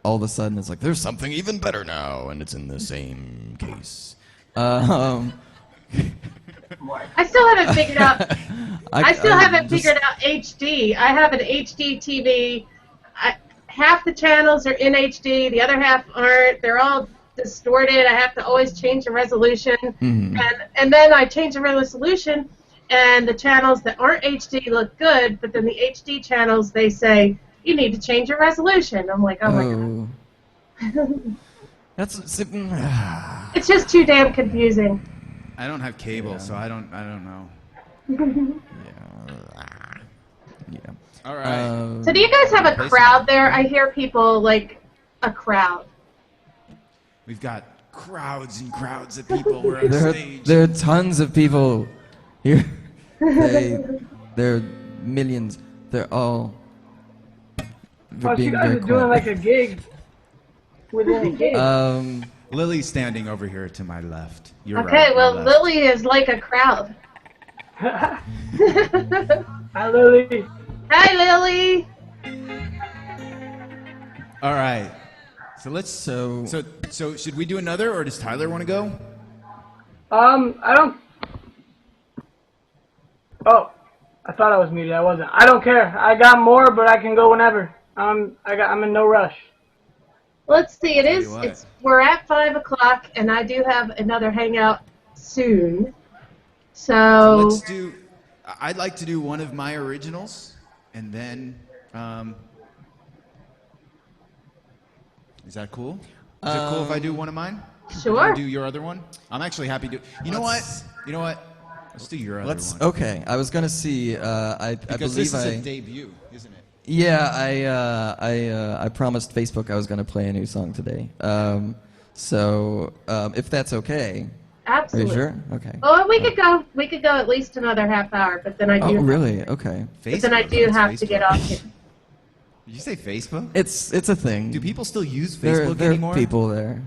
all of a sudden it's like there's something even better now, and it's in the same case. I still haven't figured out. I still haven't figured out HD. I have an HD TV. Half the channels are in HD. The other half aren't. They're all distorted. I have to always change the resolution, and then I change the resolution, and the channels that aren't HD look good, but then the HD channels they say you need to change your resolution. I'm like, oh my god. It's just too damn confusing. I don't have cable, so I don't know. Yeah. All right. So do you guys have a crowd there? I hear people like a crowd. We've got crowds and crowds of people. We're on stage. There are tons of people here. They're millions. They're all. Oh, you guys are doing like a gig within a gig. Lily's standing over here to my left. You're okay, right, well, left. Lily is like a crowd. Hi, Lily. Hi, Lily. All right. So let's. So should we do another, or does Tyler want to go? I don't. Oh, I thought I was muted. I wasn't. I don't care. I got more, but I can go whenever. I'm in no rush. Let's see. We're at 5 o'clock, and I do have another hangout soon. So let's do. I'd like to do one of my originals, and then. Is that cool? Is it cool if I do one of mine? Sure. Do your other one? I'm actually happy to. You know what? Let's do your other one. Okay. I was gonna see. I because believe this is a debut, isn't it? Yeah. I promised Facebook I was gonna play a new song today. So if that's okay. Absolutely. Are you sure? Okay. Well, we could go. We could go at least another half hour, but then I do. Oh, really? Okay. But then I do have to get off here. Did you say Facebook? It's a thing. Do people still use Facebook there anymore? There are people there.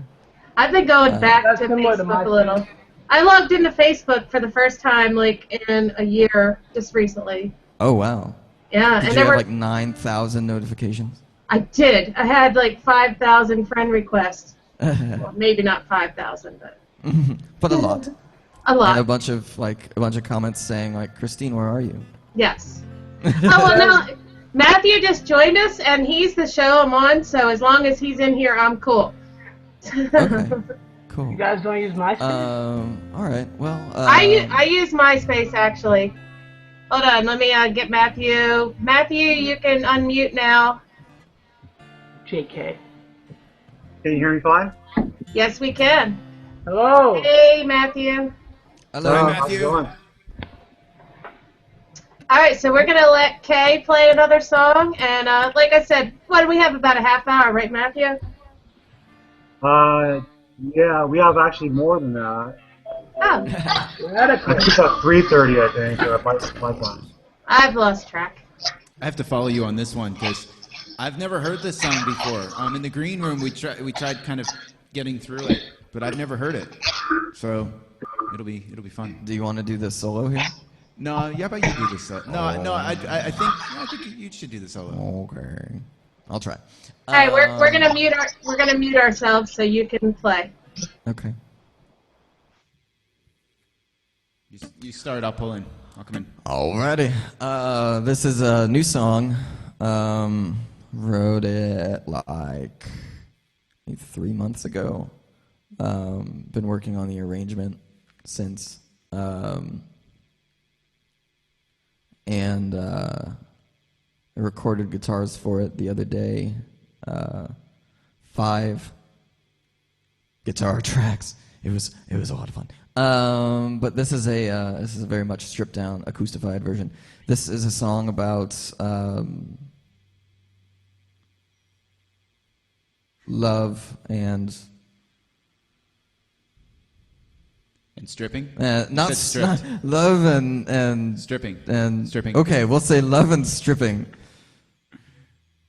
I've been going back to Facebook a little. I logged into Facebook for the first time, like, in a year, just recently. Oh, wow. Yeah. Did and you there have, were, like, 9,000 notifications? I did. I had, like, 5,000 friend requests. Well, maybe not 5,000, but... But a lot. A lot. And a bunch of comments saying like, Christine, where are you? Yes. Oh, well, no. Matthew just joined us, and he's the show I'm on, so as long as he's in here, I'm cool. Okay. Cool. You guys don't use MySpace? All right. Well, I use MySpace, actually. Hold on, let me get Matthew. Matthew, you can unmute now. JK. Can you hear me fine? Yes, we can. Hello. Hey, Matthew. Hello, how's it going? All right, so we're going to let Kay play another song. And like I said, what do we have, about a half hour, right, Matthew? Yeah, we have actually more than that. Oh. I think it's at 3:30, I think, my time. I've lost track. I have to follow you on this one because I've never heard this song before. In the green room, we tried kind of getting through it, but I've never heard it. So it'll be fun. Do you want to do this solo here? No, yeah, but you do this solo. No, I think you should do the solo. Okay, I'll try. All right, we're gonna mute ourselves so you can play. Okay. You start. I'll pull in. I'll come in. Alrighty. This is a new song. Wrote it like 3 months ago. Been working on the arrangement since. And I recorded guitars for it the other day. 5 guitar tracks. It was a lot of fun. But this is a very much stripped down, acoustified version. This is a song about love and stripping. Not love and stripping and stripping. Okay, we'll say love and stripping.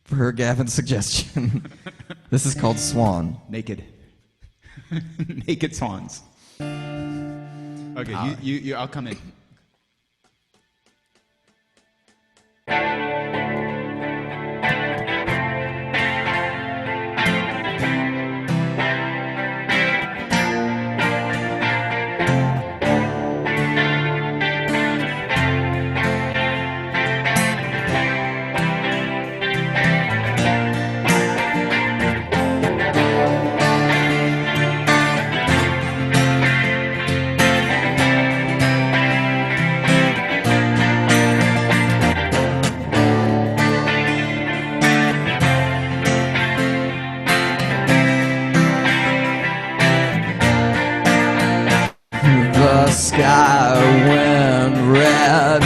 Per Gavin's suggestion. This is called Swan. Naked. Naked swans. Okay, you I'll come in. The sky went red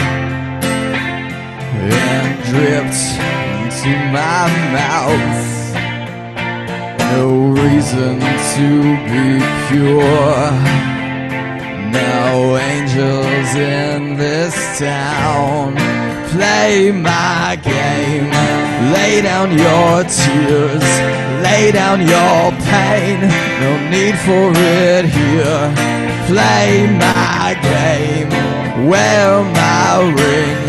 and dripped into my mouth. No reason to be pure. No angels in this town. Play my game. Lay down your tears. Lay down your pain. No need for it here. Play my game, wear my ring,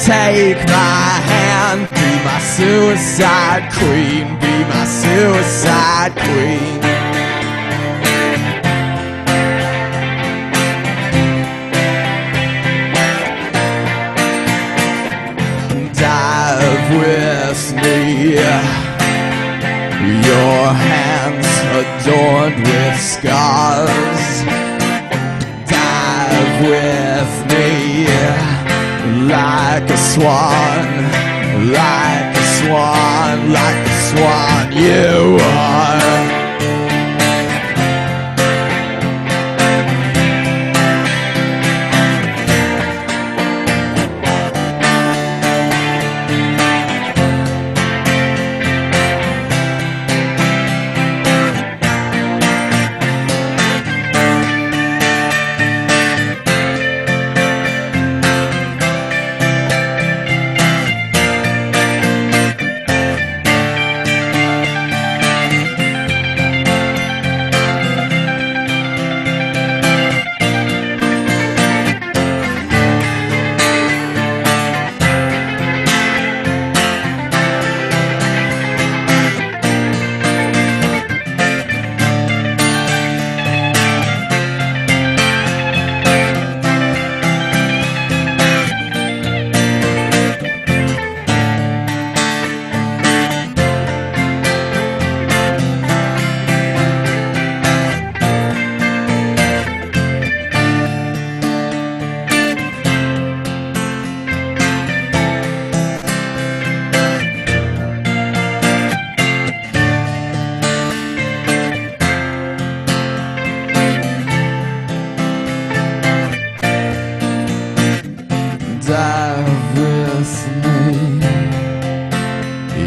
take my hand, be my suicide queen, be my suicide queen. Dive with me, your hands adorned with scars. With me, like a swan, like a swan, like a swan you are.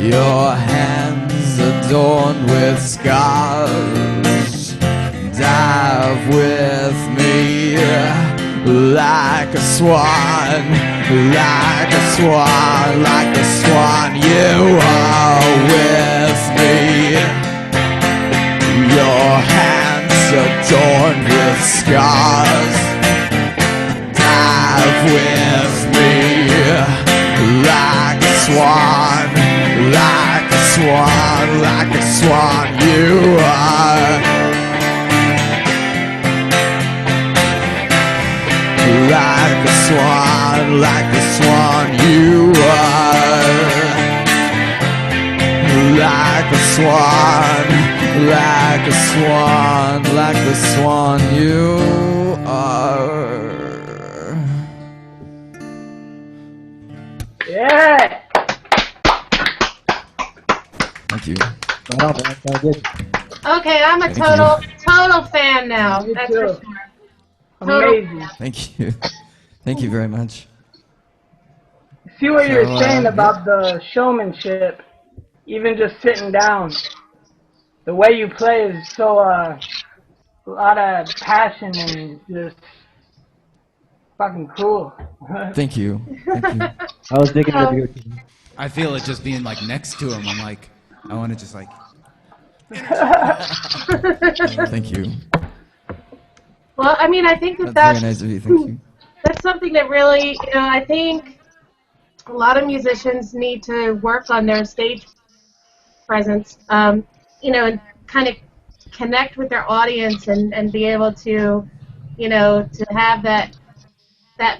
Your hands adorned with scars. Dive with me like a swan, like a swan, like a swan. You are with me. Your hands adorned with scars. Dive with me like a swan, like a swan, like a swan. You are like a swan, like a swan. You are like a swan, like a swan, like a swan. You are. Yeah. Thank you. Okay, I'm a total fan now. Me That's too. for sure. Amazing. Thank you. Thank you very much. See what you're So, saying yeah. about the showmanship, even just sitting down. The way you play is so a lot of passion and just fucking cool. Thank you. Thank you. I was digging into your team. I feel it just being like next to him. I'm like, I want to just like. Thank you. Well, I mean, I think That's that's very nice of you. Thank you. That's something that really, I think a lot of musicians need to work on their stage presence, and kind of connect with their audience and be able to, to have that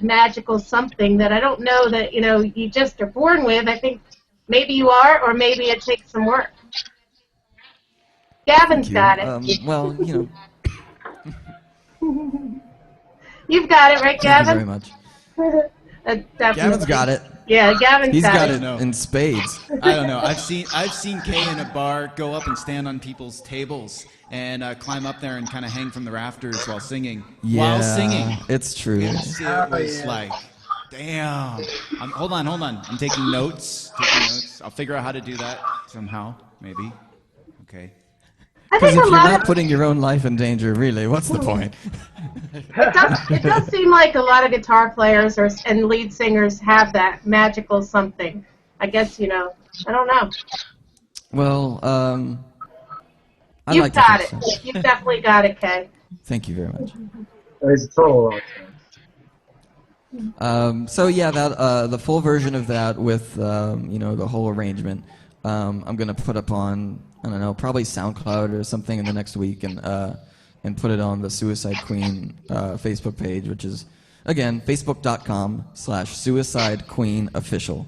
magical something that I don't know that, you just are born with. I think maybe you are, or maybe it takes some work. Gavin's got it. Well, You've got it, right, Gavin? Thank you very much. Gavin's got it. Yeah, Gavin's He's got it. it in spades. I don't know. I've seen Kay in a bar go up and stand on people's tables and climb up there and kind of hang from the rafters while singing. Yeah, While singing. it's true. It was like, damn. Hold on. I'm taking notes. I'll figure out how to do that somehow, maybe. Okay. Because if you're not putting your own life in danger, really, what's the point? It does seem like a lot of guitar players and lead singers have that magical something. I guess, I don't know. Well, I You've like to got think it. so. You've definitely got it, Kay. Thank you very much. It's a total So yeah, that the full version of that with the whole arrangement, I'm gonna put up on, I don't know, probably SoundCloud or something in the next week, and put it on the Suicide Queen Facebook page, which is again facebook.com/Suicide Queen Official.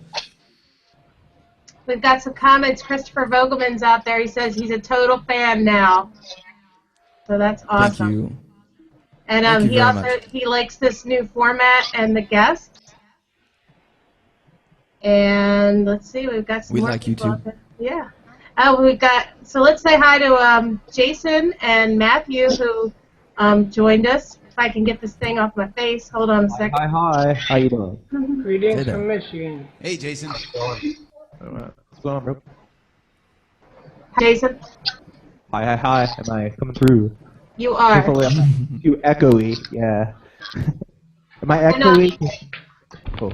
We've got some comments. Christopher Vogelman's out there. He says he's a total fan now. So that's awesome. Thank you. And Thank you he very also much. he likes this new format and the guests. And let's see, we've got some We more like you people too. out there. Yeah. So let's say hi to Jason and Matthew who joined us. If I can get this thing off my face. Hold on a second. Hi. How you doing? Greetings Hey there. from Michigan. Hey, Jason. What's going on, bro? Jason, Hi. Am I coming through? you are. Hopefully I'm not too echoey. Yeah. Am I know. echoey? Cool.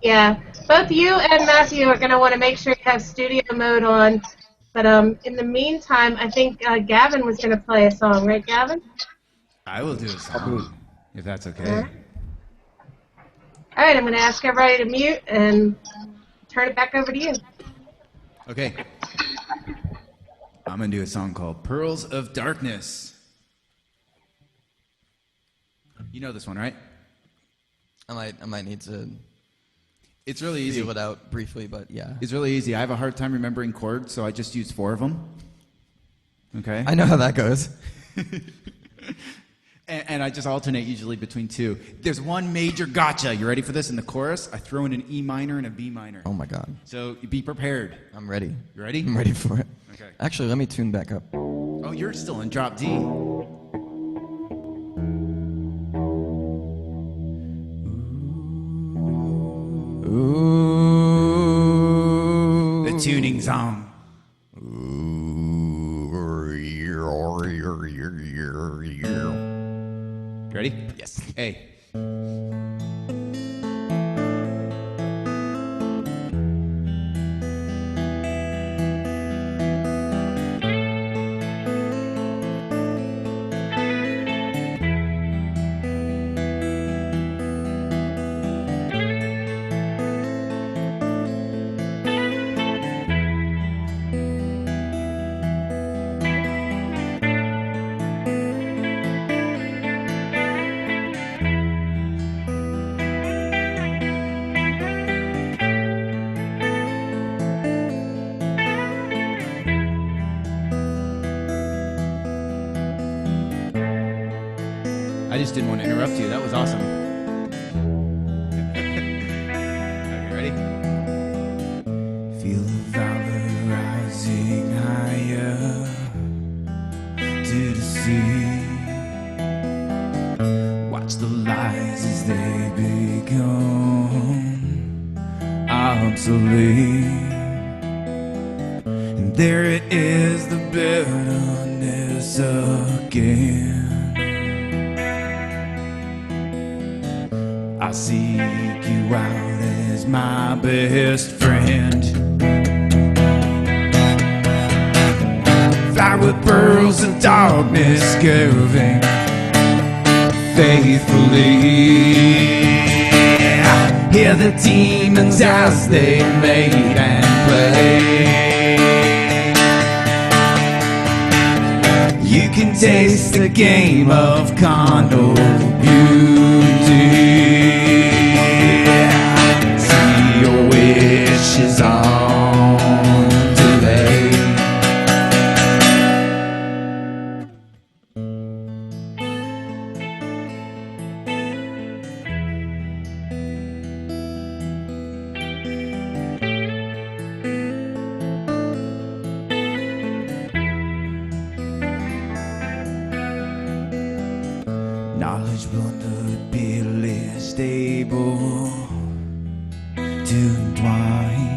Yeah. Both you and Matthew are going to want to make sure you have studio mode on. But in the meantime, I think Gavin was going to play a song, right, Gavin? I will do a song, if that's okay. All right, I'm going to ask everybody to mute and turn it back over to you. Okay. I'm going to do a song called Pearls of Darkness. You know this one, right? I might need to It's really easy. feel it out briefly, but yeah. It's really easy. I have a hard time remembering chords, so I just use 4 of them. Okay? I know how that goes. And I just alternate usually between 2. There's one major gotcha. You ready for this? In the chorus, I throw in an E minor and a B minor. Oh my god. So be prepared. I'm ready. You ready? I'm ready for it. Okay. Actually, let me tune back up. Oh, you're still in drop D. Ooh. a tuning song. Ready? Yes. Hey. I just didn't want to interrupt you. That was awesome. Okay, ready? Feel the valley rising higher to the sea. Watch the lies as they become obsolete. And there it is, the bitterness again. I seek you out as my best friend. Fly with pearls of darkness, curving faithfully. Hear the demons as they mate and play. You can taste the game of carnal beauty. See your wishes on delay. Knowledge blundered, peerless, stable to entwine.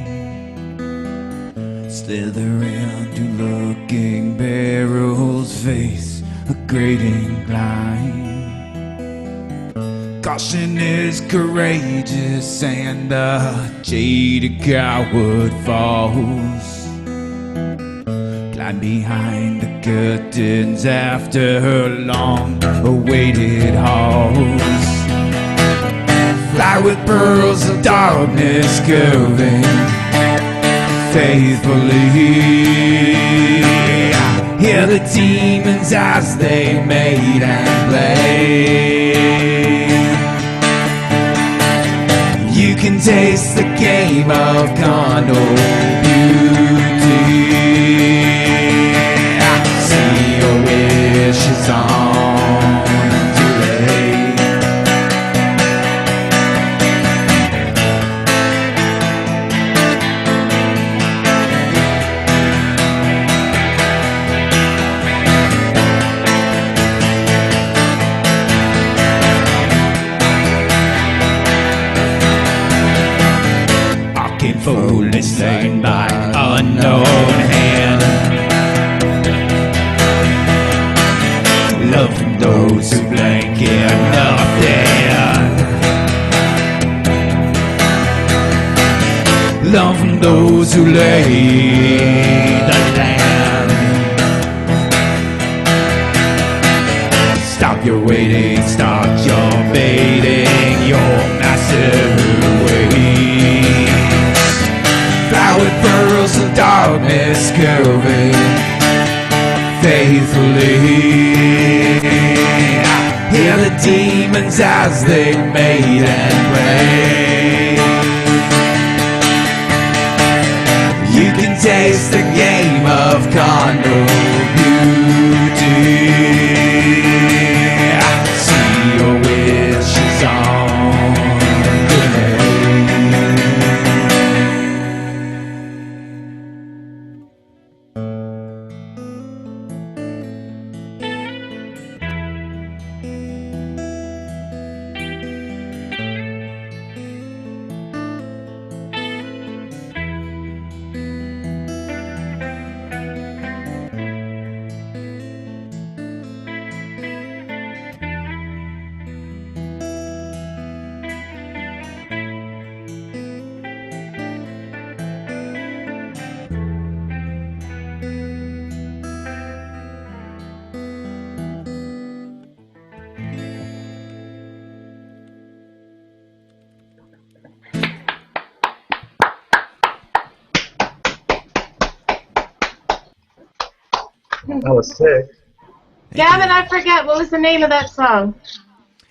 Slither into looking barrels, face a great incline. Caution is courageous and the jaded coward falls. Climb behind the curtains after her long-awaited halls. Fly with pearls of darkness, curving faithfully. Hear the demons as they mate and play. You can taste the game of carnal beauty. See your wishes on delay. Arcane foolish slain by unknown hand. Love from those who blanket nothing. Love from those who lay the land. Stop your waiting, start your baiting, your massive ways. Fly with pearls of darkness, curving faithfully. Hear the demons as they mate and play. You can taste the game of carnal beauty. See your wishes on delay. That was sick. Gavin, I forget, what was the name of that song?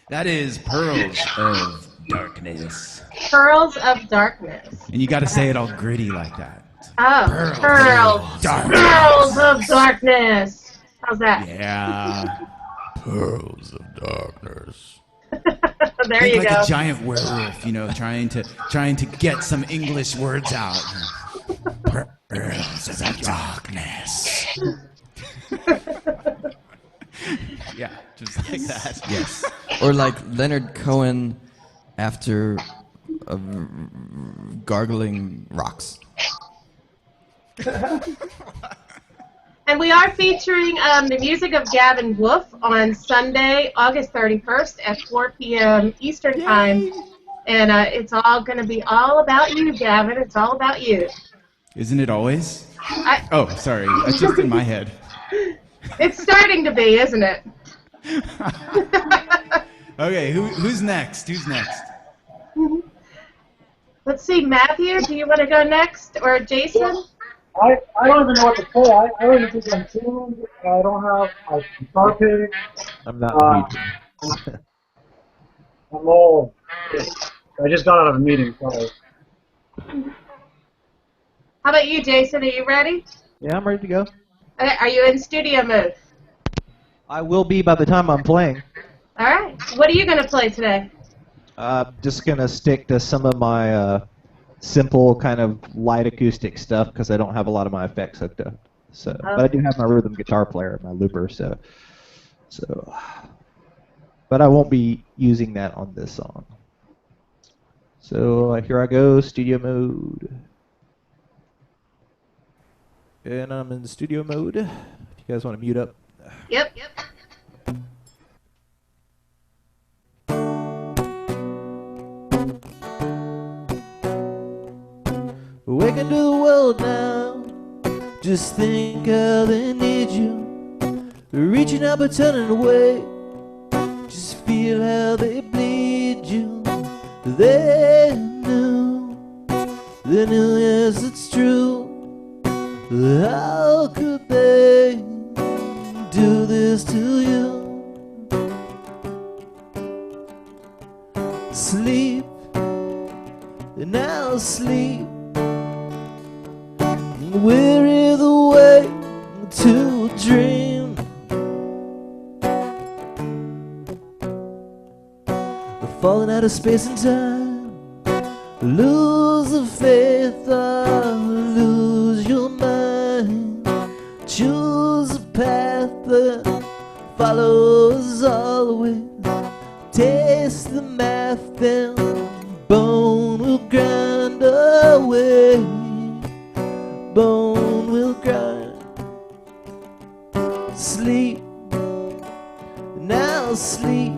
That is Pearls of Darkness. Pearls of Darkness. And you got to say it all gritty like that. Oh, Pearls. Pearls of Darkness. How's that? Yeah. Pearls of Darkness. There Think you like go. a giant werewolf, you know, trying to get some English words out. Pearls of Darkness. Yeah, just like that. Yes. Or like Leonard Cohen after gargling rocks. And we are featuring the music of Gavin Wolfe on Sunday, August 31st at 4 p.m. Eastern Time. And it's all going to be all about you, Gavin. It's all about you. Isn't it always? Oh, sorry. That's just in my head. It's starting to be, isn't it? Okay, who's next? Who's next? Let's see, Matthew, do you want to go next? Or Jason? I don't even know what to say. I don't even think I'm tuned. I don't have a guitar pick. I'm not I'm all. I just got out of a meeting, sorry. How about you, Jason? Are you ready? Yeah, I'm ready to go. Okay, are you in studio mode? I will be by the time I'm playing. All right. What are you going to play today? Just gonna stick to some of my simple kind of light acoustic stuff because I don't have a lot of my effects hooked up. So, but I do have my rhythm guitar player, my looper. So, but I won't be using that on this song. So here I go, studio mode. And I'm in studio mode. If you guys want to mute up. Yep. Waking to the world now. Just think how they need you. Reaching out but turning away. Just feel how they bleed you. They knew, yes, it's true. How could they do this to you? Sleep, now sleep. Weary the way to a dream. Falling out of space and time. Lose the faith or lose your mind. Choose a path that follows always. Taste the math, then bone will grind away. Bone will grind. Sleep, now sleep.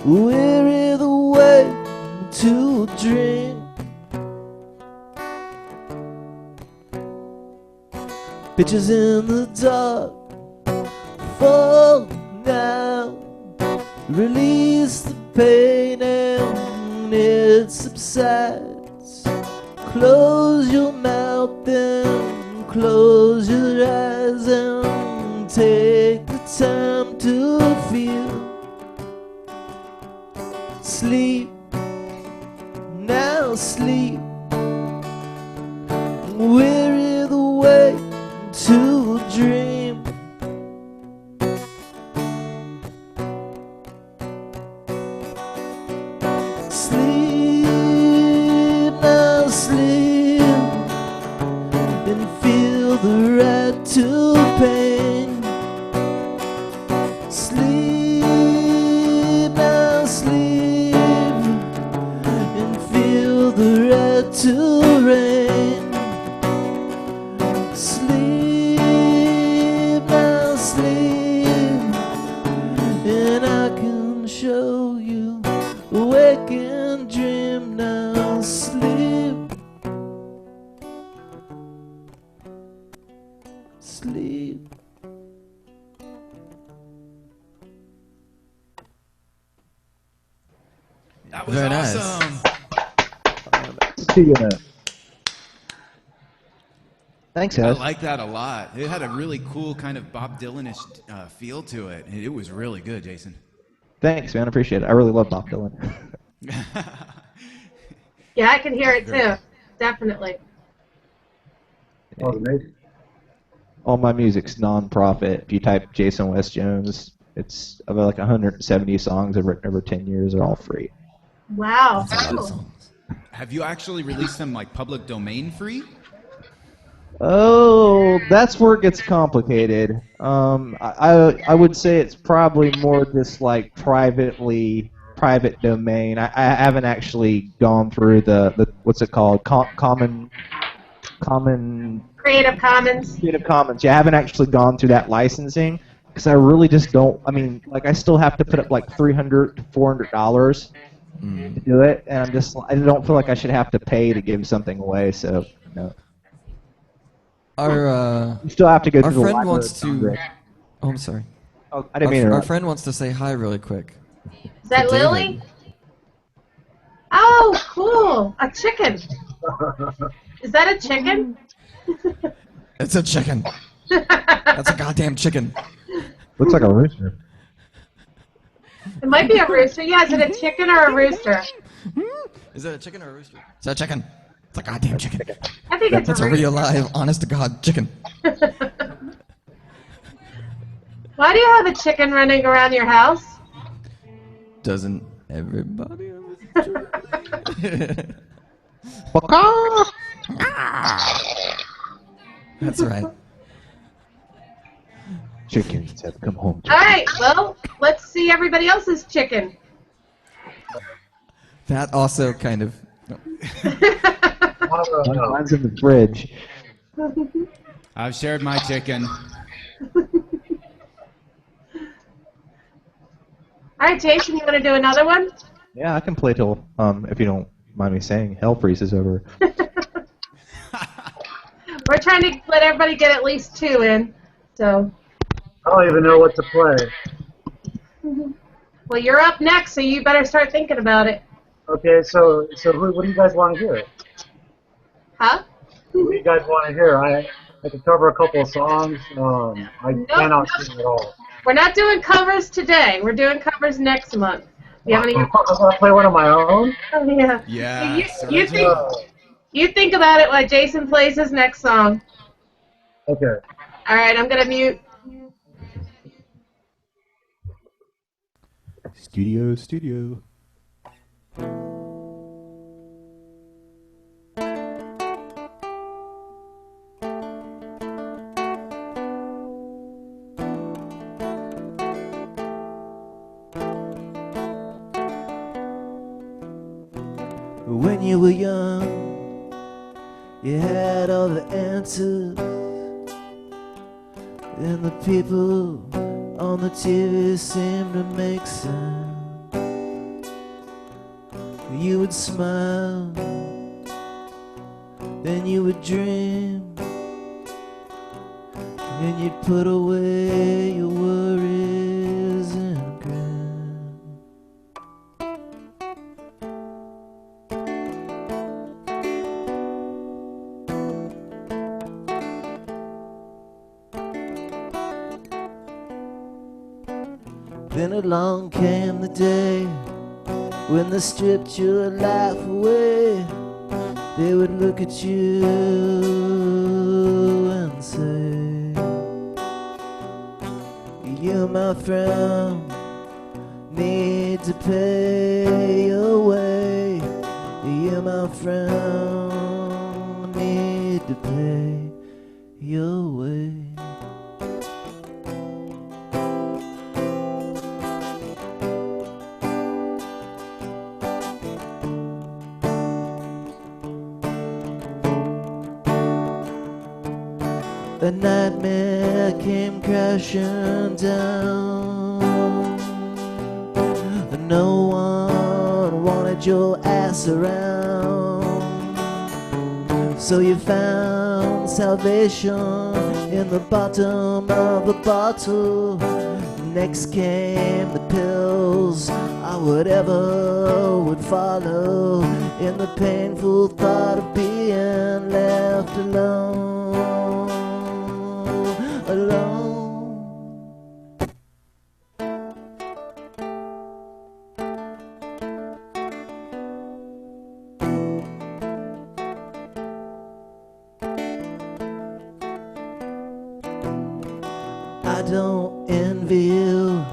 Weary the way to a dream. Pictures in the dark fall now. Release the pain and it subsides. Close your mouth and close your eyes and take the time to feel. Sleep, now sleep. Weary the way to a dream. Sleep, now sleep. And feel the right to pain. Sleep, now sleep. To rain. Sleep, now sleep. And I can show you wake and dream now. Sleep, sleep. That was Very awesome. nice. Studio mode. Thanks, I guys. like that a lot. It had a really cool kind of Bob Dylan-ish feel to it. It was really good, Jason. Thanks, man. I appreciate it. I really love Bob Dylan. Yeah, I can hear it too. Definitely. That was amazing. All my music's non-profit. If you type Jason West Jones, it's about like 170 songs over 10 years. They're all free. Wow. That's a lot of Cool. songs. Have you actually released them like public domain free? Oh, that's where it gets complicated. I would say it's probably more just like private domain. I haven't actually gone through the what's it called, common Creative Commons. Creative Commons. Yeah, I haven't actually gone through that licensing because I really just don't. I mean, like I still have to put up like $300 to $400 to do it, and I don't feel like I should have to pay to give something away. So no. You still have to go our through the friend Library wants of to. Congress. Oh, I'm sorry. Oh, I didn't mean to Our interrupt. friend wants to say hi really quick. Is that To David. Lily? Oh, cool. A chicken. Is that a chicken? It's a chicken. That's a goddamn chicken. Looks like a rooster. It might be a rooster. Yeah, is it a chicken or a rooster? Is it a chicken or a rooster? It's a chicken. It's a goddamn chicken. I think it's That's a rooster. real live, honest to God chicken. Why do you have a chicken running around your house? Doesn't everybody have a chicken? That's right. Chickens have come home. All right, well, let's see everybody else's chicken. That also kind of. Mine's in the fridge. I've shared my chicken. All right, Jason, you want to do another one? Yeah, I can play till, if you don't mind me saying, hell freezes over. We're trying to let everybody get at least 2 in, so. I don't even know what to play. Well, you're up next, so you better start thinking about it. Okay, so what do you guys want to hear? Huh? What do you guys want to hear? I can cover a couple of songs. I cannot sing at all. We're not doing covers today. We're doing covers next month. You have any? I'm going to play one of my own? Oh, yeah. Yeah. You think about it while Jason plays his next song. Okay. All right, I'm going to mute. Studio. When you were young, you had all the answers, and the people on the TV seemed to make sense. You would smile, then you would dream, and you'd put away your worries and grin. Then along came the day when they stripped your life away. They would look at you and say, you, my friend, need to pay your way. You, my friend, need to pay your way. A nightmare came crashing down. No one wanted your ass around. So you found salvation in the bottom of a bottle. Next came the pills, or whatever would follow, in the painful thought of being left alone. don't envy you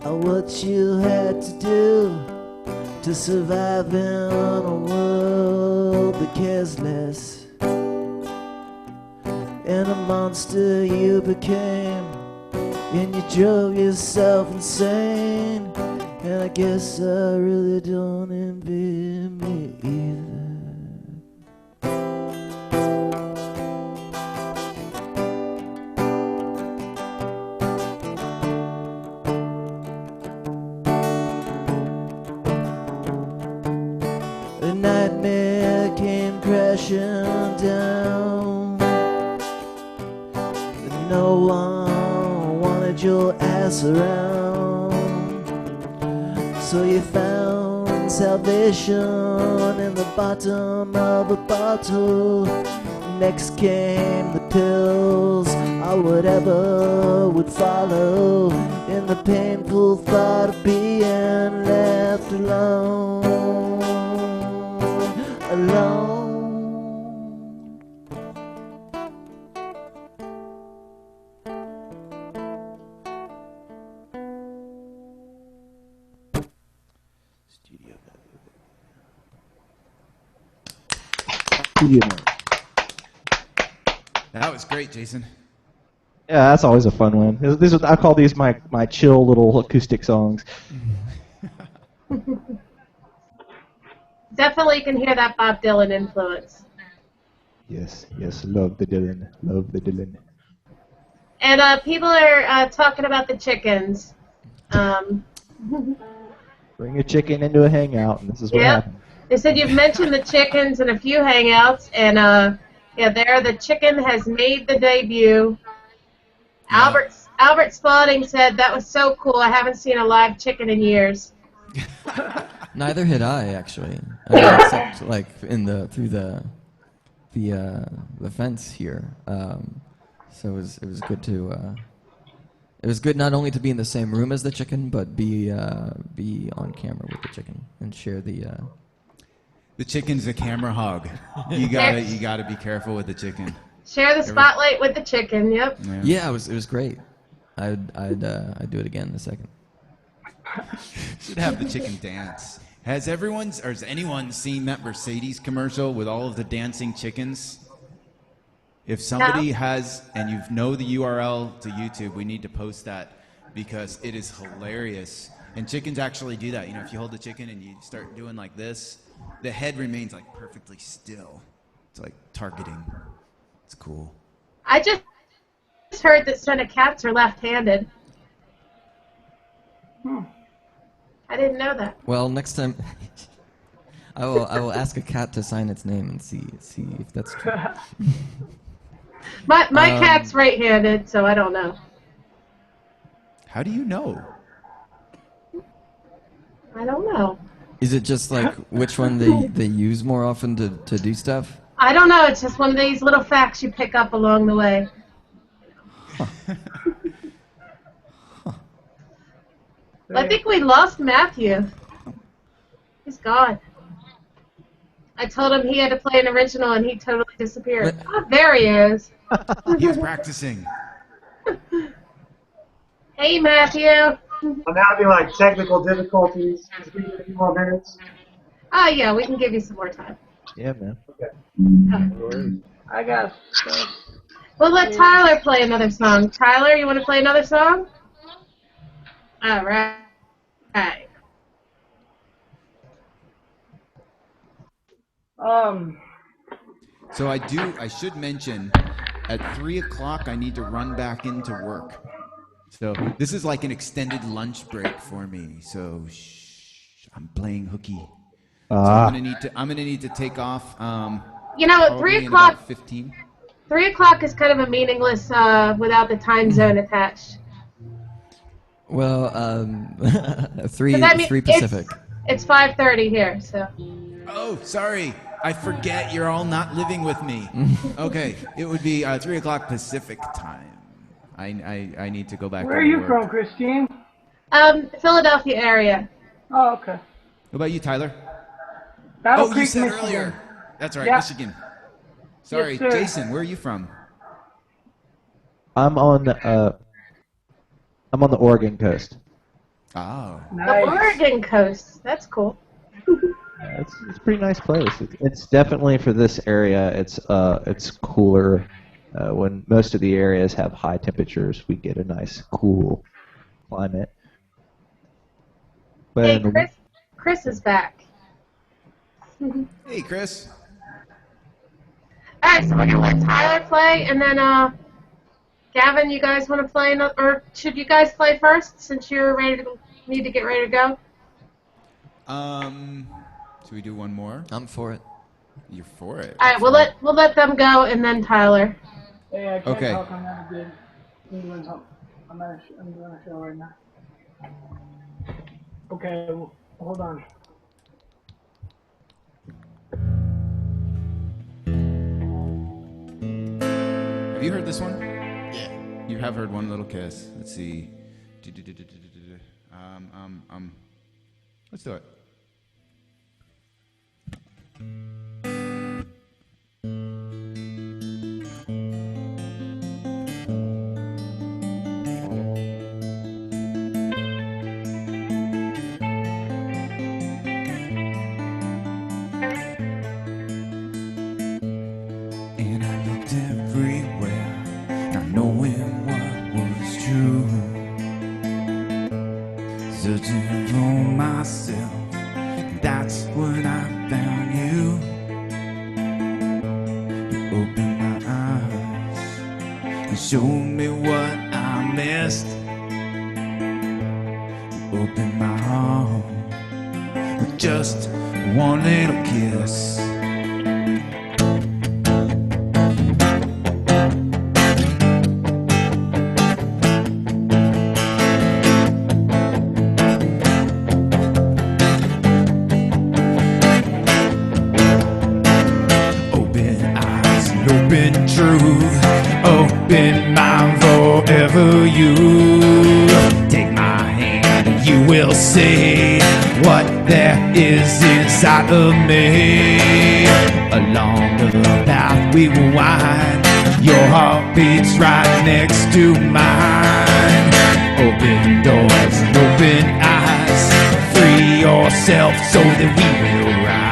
what you had to do to survive in a world that cares less. And a monster you became, and you drove yourself insane. And I guess I really don't envy me either. A nightmare came crashing down. No one wanted your ass around. So you found salvation in the bottom of a bottle. Next came the pills, or whatever would follow, in the painful thought of being left alone. Alone. That was great, Jason. Yeah, that's always a fun one. I call these my chill little acoustic songs. Definitely can hear that Bob Dylan influence. Yes, love the Dylan, love the Dylan. And people are talking about the chickens. Bring a chicken into a hangout, and this is what happens. They said you've mentioned the chickens in a few hangouts, and the chicken has made the debut. Yeah. Albert Spalding said that was so cool. I haven't seen a live chicken in years. Neither had I, actually. Except like through the fence here. So it was good to. It was good not only to be in the same room as the chicken, but be on camera with the chicken and share the. The chicken's a camera hog. You gotta be careful with the chicken. Share the spotlight with the chicken. Yep. Yeah, it was great. I'd do it again in a second. Should have the chicken dance. Has anyone seen that Mercedes commercial with all of the dancing chickens? If somebody has, and you know the URL to YouTube, we need to post that because it is hilarious. And chickens actually do that. You know, if you hold the chicken and you start doing like this, the head remains like perfectly still. It's like targeting. It's cool. I just heard that some cats are left-handed. I didn't know that. Well, next time I will ask a cat to sign its name and see if that's true. My cat's right-handed, so I don't know. How do you know? I don't know. Is it just like which one they use more often to do stuff? I don't know. It's just one of these little facts you pick up along the way. Huh. I think we lost Matthew. He's gone. I told him he had to play an original, and he totally disappeared. Oh, there he is. He was practicing. Hey, Matthew. I'm having like technical difficulties. Just give me a few more minutes. Oh, yeah, we can give you some more time. Yeah, man. Okay. I got stuff. We'll let Tyler play another song. Tyler, you want to play another song? All right. So I should mention, at 3 o'clock I need to run back into work. So this is like an extended lunch break for me. So I'm playing hooky. So I'm gonna need to take off. You know, 3 o'clock. 15. 3 o'clock is kind of a meaningless without the time zone attached. Well, 3 Pacific. It's 5:30 here, so. Oh, sorry. I forget you're all not living with me. Okay, it would be 3 o'clock Pacific time. I need to go back. Where are you from, Christine? Philadelphia area. Oh, okay. What about you, Tyler? Battle you Creek, said Michigan. earlier. That's right, Yeah. Michigan. Sorry, Yes, sir. Jason, where are you from? I'm on I'm on the Oregon coast. Oh. The Oregon coast. That's cool. It's a pretty nice place. It's definitely for this area. It's cooler. When most of the areas have high temperatures, we get a nice cool climate. But Hey, Chris is back. Hey, Chris. All right, so we're gonna let Tyler play, and then Gavin, you guys want to play, or should you guys play first since you're need to get ready to go? Should we do one more? I'm for it. You're for it. All right, we'll let them go, and then Tyler. Hey, I can't Okay. talk. I'm not good. I'm doing a show right now. Okay, well, hold on. Have you heard this one? Yeah. You have heard One Little Kiss. Let's see. Let's do it. And I looked everywhere, not knowing what was true. Searching for myself, that's when I found you. You opened my eyes and showed me what I missed. You opened my heart with just one little kiss. Open mind forever you take my hand and you will see what there is inside of me. Along the path we will wind, your heart beats right next to mine. Open doors and open eyes, free yourself so that we will rise.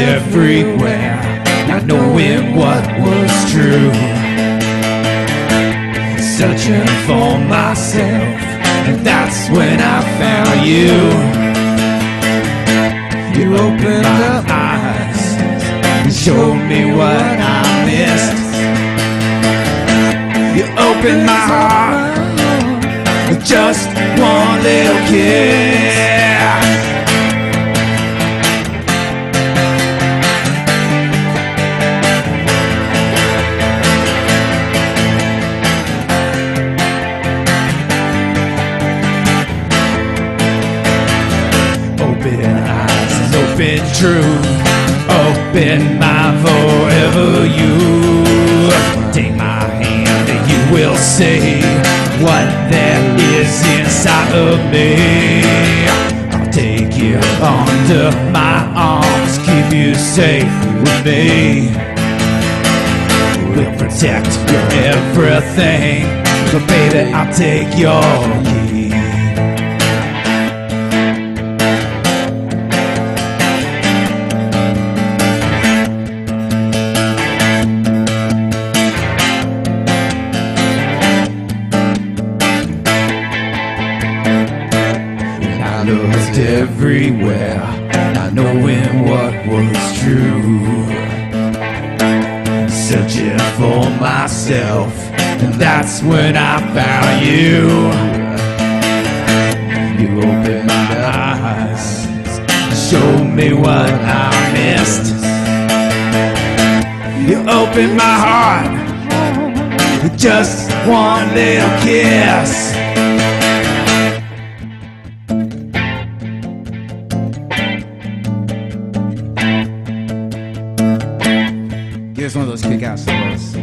Everywhere, not knowing what was true. Searching for myself, and that's when I found you. You opened up my eyes and showed me what I missed. You opened my heart with just one little kiss. Open truth, open mind forever you take my hand and you will see what there is inside of me. I'll take you under my arms, keep you safe with me. We'll protect your everything, but baby I'll take your key. Everywhere, not knowing what was true. Searching for myself, and that's when I found you. You opened my eyes, showed me what I missed. You opened my heart with just one little kiss. One of those kick-ass solos.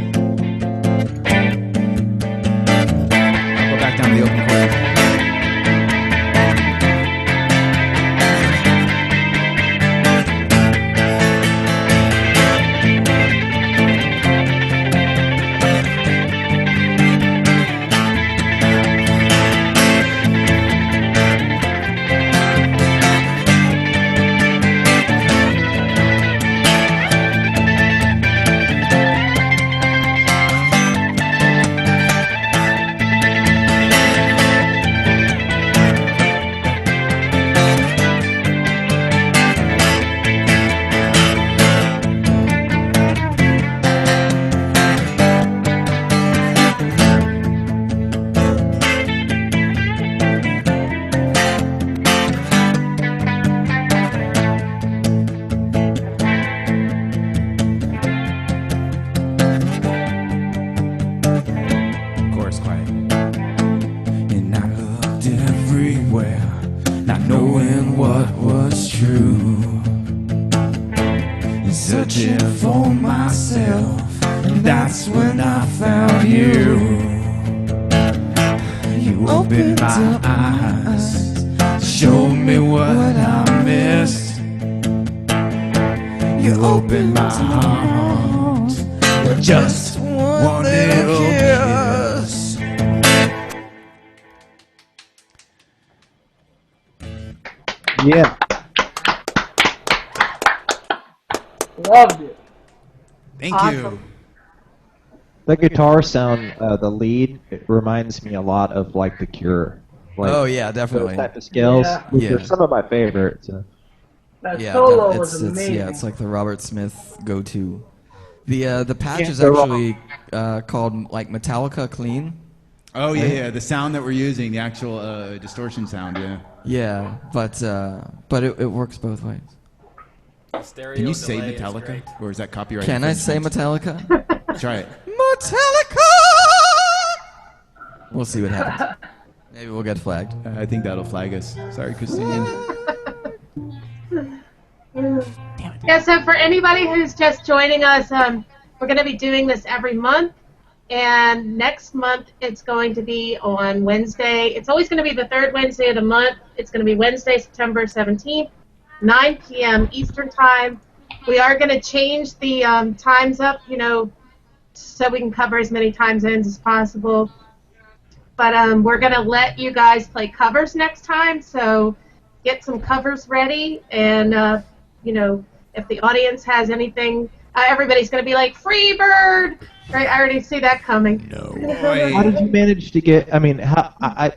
searching for myself, and that's when I found you. You opened my eyes, showed me what I missed. You opened my heart with just one little kiss. Yeah. Loved it. Thank Awesome. you. The guitar sound, the lead, it reminds me a lot of like The Cure. Like, Oh, yeah, definitely. Those type of scales, Yeah. which are Yeah. some of my favorites. That Yeah, solo was amazing. yeah, it's like the Robert Smith go-to. The patch Can't is go actually called like Metallica Clean. Oh yeah, Right? yeah. The sound that we're using, the actual distortion sound. Yeah. Yeah, but it works both ways. Stereo Can you say delay is Metallica, great. or is that copyright? Can I say infringement? Metallica? Try it. Metallica! We'll see what happens. Maybe we'll get flagged. I think that'll flag us. Sorry, Christine. Yeah, so for anybody who's just joining us, we're going to be doing this every month. And next month, it's going to be on Wednesday. It's always going to be the third Wednesday of the month. It's going to be Wednesday, September 17th, 9 p.m. Eastern Time. We are going to change the times up, so we can cover as many time zones as possible. But we're going to let you guys play covers next time, so get some covers ready. And, if the audience has anything, everybody's going to be like, free bird! Right? I already see that coming. How did you manage to get? I mean,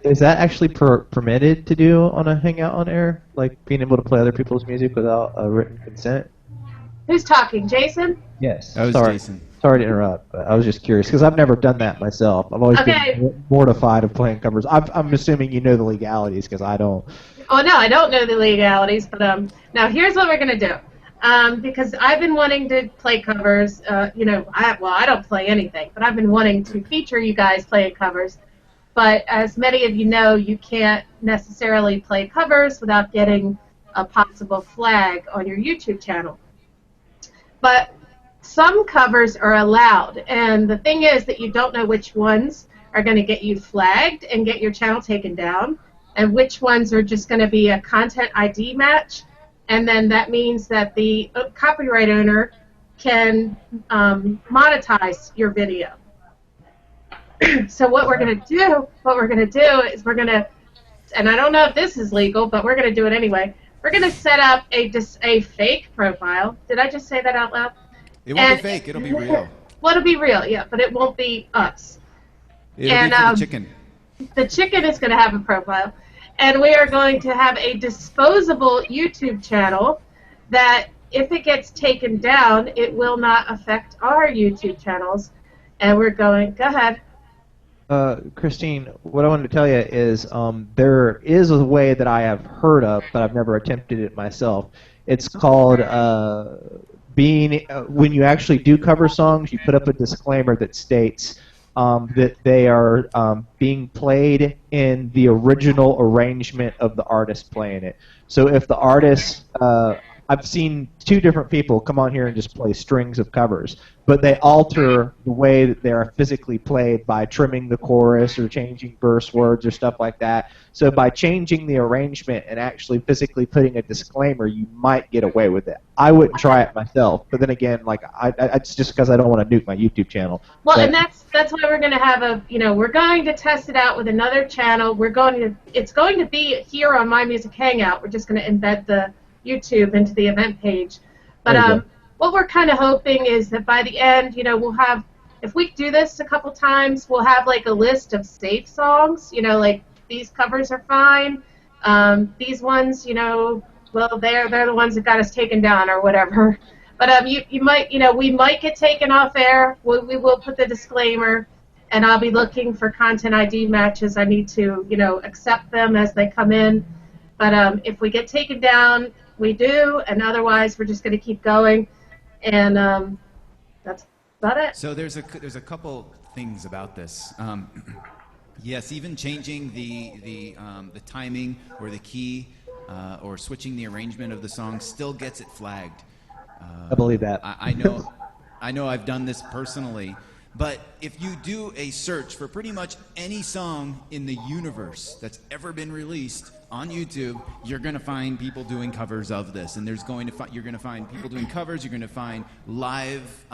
is that actually permitted to do on a Hangout on air? Like being able to play other people's music without a written consent? Who's talking? Jason? Yes. That was Sorry. Jason. Sorry to interrupt, but I was just curious because I've never done that myself. I've always been mortified of playing covers. I'm assuming you know the legalities because I don't. Oh no, I don't know the legalities, but now here's what we're gonna do. Because I've been wanting to play covers. I don't play anything, but I've been wanting to feature you guys playing covers. But as many of you know, you can't necessarily play covers without getting a possible flag on your YouTube channel. But some covers are allowed, and the thing is that you don't know which ones are going to get you flagged and get your channel taken down, and which ones are just going to be a content ID match, and then that means that the copyright owner can monetize your video. So what we're going to do is we're going to, and I don't know if this is legal, but we're going to do it anyway. We're going to set up a fake profile. Did I just say that out loud? It won't be fake. It'll be real. Well, it'll be real, yeah, but it won't be us. It'll be for the chicken. The chicken is going to have a profile, and we are going to have a disposable YouTube channel that, if it gets taken down, it will not affect our YouTube channels. And we're going. Go ahead. Christine, what I wanted to tell you is there is a way that I have heard of, but I've never attempted it myself. It's called when you actually do cover songs, you put up a disclaimer that states that they are being played in the original arrangement of the artist playing it. So if the artist, I've seen two different people come on here and just play strings of covers, but they alter the way that they are physically played by trimming the chorus or changing verse words or stuff like that. So by changing the arrangement and actually physically putting a disclaimer, you might get away with it. I wouldn't try it myself, but then again, like it's just because I don't want to nuke my YouTube channel. Well, but, and that's why we're going to have we're going to test it out with another channel. It's going to be here on My Music Hangout. We're just going to embed the YouTube into the event page. But what we're kind of hoping is that by the end, we'll have, if we do this a couple times, we'll have like a list of safe songs, like these covers are fine. These ones, well, they're the ones that got us taken down or whatever. But you might, we might get taken off air. We will put the disclaimer, and I'll be looking for content ID matches. I need to, accept them as they come in. But if we get taken down, we do, and otherwise we're just going to keep going, and that's about it. So there's a couple things about this. Yes, even changing the timing or the key or switching the arrangement of the song still gets it flagged. I believe that. I know I've done this personally, but if you do a search for pretty much any song in the universe that's ever been released on YouTube, you're going to find people doing covers of this, and you're going to find people doing covers. You're going to find live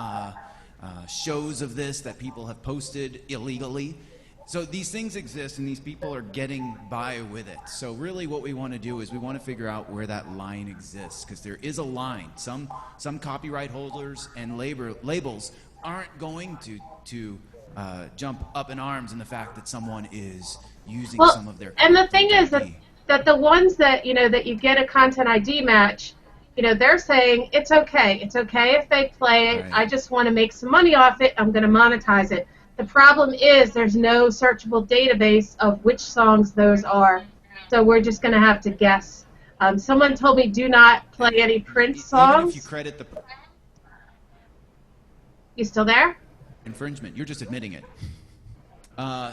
shows of this that people have posted illegally. So these things exist, and these people are getting by with it. So really what we want to do is we want to figure out where that line exists, because there is a line. Some copyright holders and labels aren't going to jump up in arms in the fact that someone is using some of their and the thing is that the ones that, that you get a content ID match, they're saying it's okay if they play it. Right. I just want to make some money off it. I'm going to monetize it. The problem is there's no searchable database of which songs those are, so we're just going to have to guess. Someone told me do not play any Prince songs. Even if you credit the... You still there? Infringement. You're just admitting it.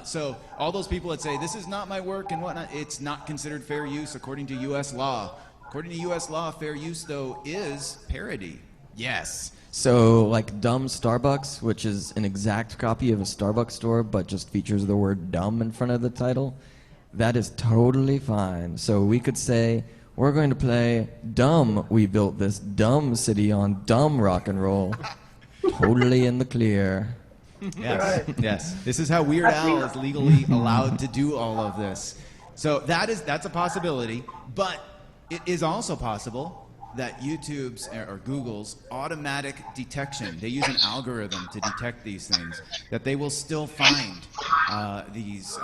So all those people that say, this is not my work and whatnot, it's not considered fair use according to U.S. law. According to U.S. law, fair use, though, is parody. Yes. So, like Dumb Starbucks, which is an exact copy of a Starbucks store, but just features the word dumb in front of the title, that is totally fine. So we could say, we're going to play Dumb. We built this dumb city on dumb rock and roll. Totally in the clear. Yes, yes. This is how Weird Al is legally allowed to do all of this. So that's a possibility, but it is also possible that YouTube's or Google's automatic detection, they use an algorithm to detect these things, that they will still find these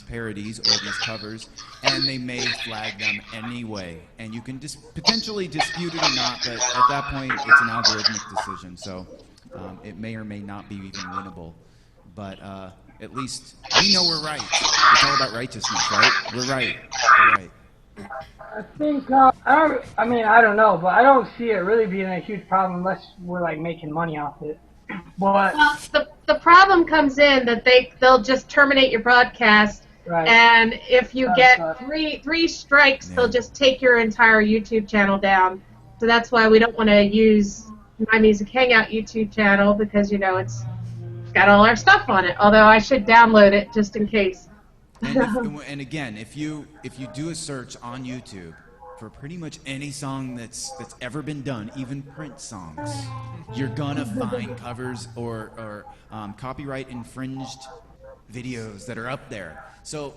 parodies or these covers, and they may flag them anyway. And you can potentially dispute it or not, but at that point, it's an algorithmic decision. So it may or may not be even winnable. But at least we know we're right. It's all about righteousness, right? We're right. We're right. I think, I don't know, but I don't see it really being a huge problem unless we're, like, making money off it. But well, the problem comes in that they'll just terminate your broadcast, right. And if you get three strikes, they'll just take your entire YouTube channel down. So that's why we don't want to use My Music Hangout YouTube channel, because, it's got all our stuff on it, although I should download it just in case. And again, if you do a search on YouTube for pretty much any song that's ever been done, even Prince songs, you're gonna find covers or copyright infringed videos that are up there. So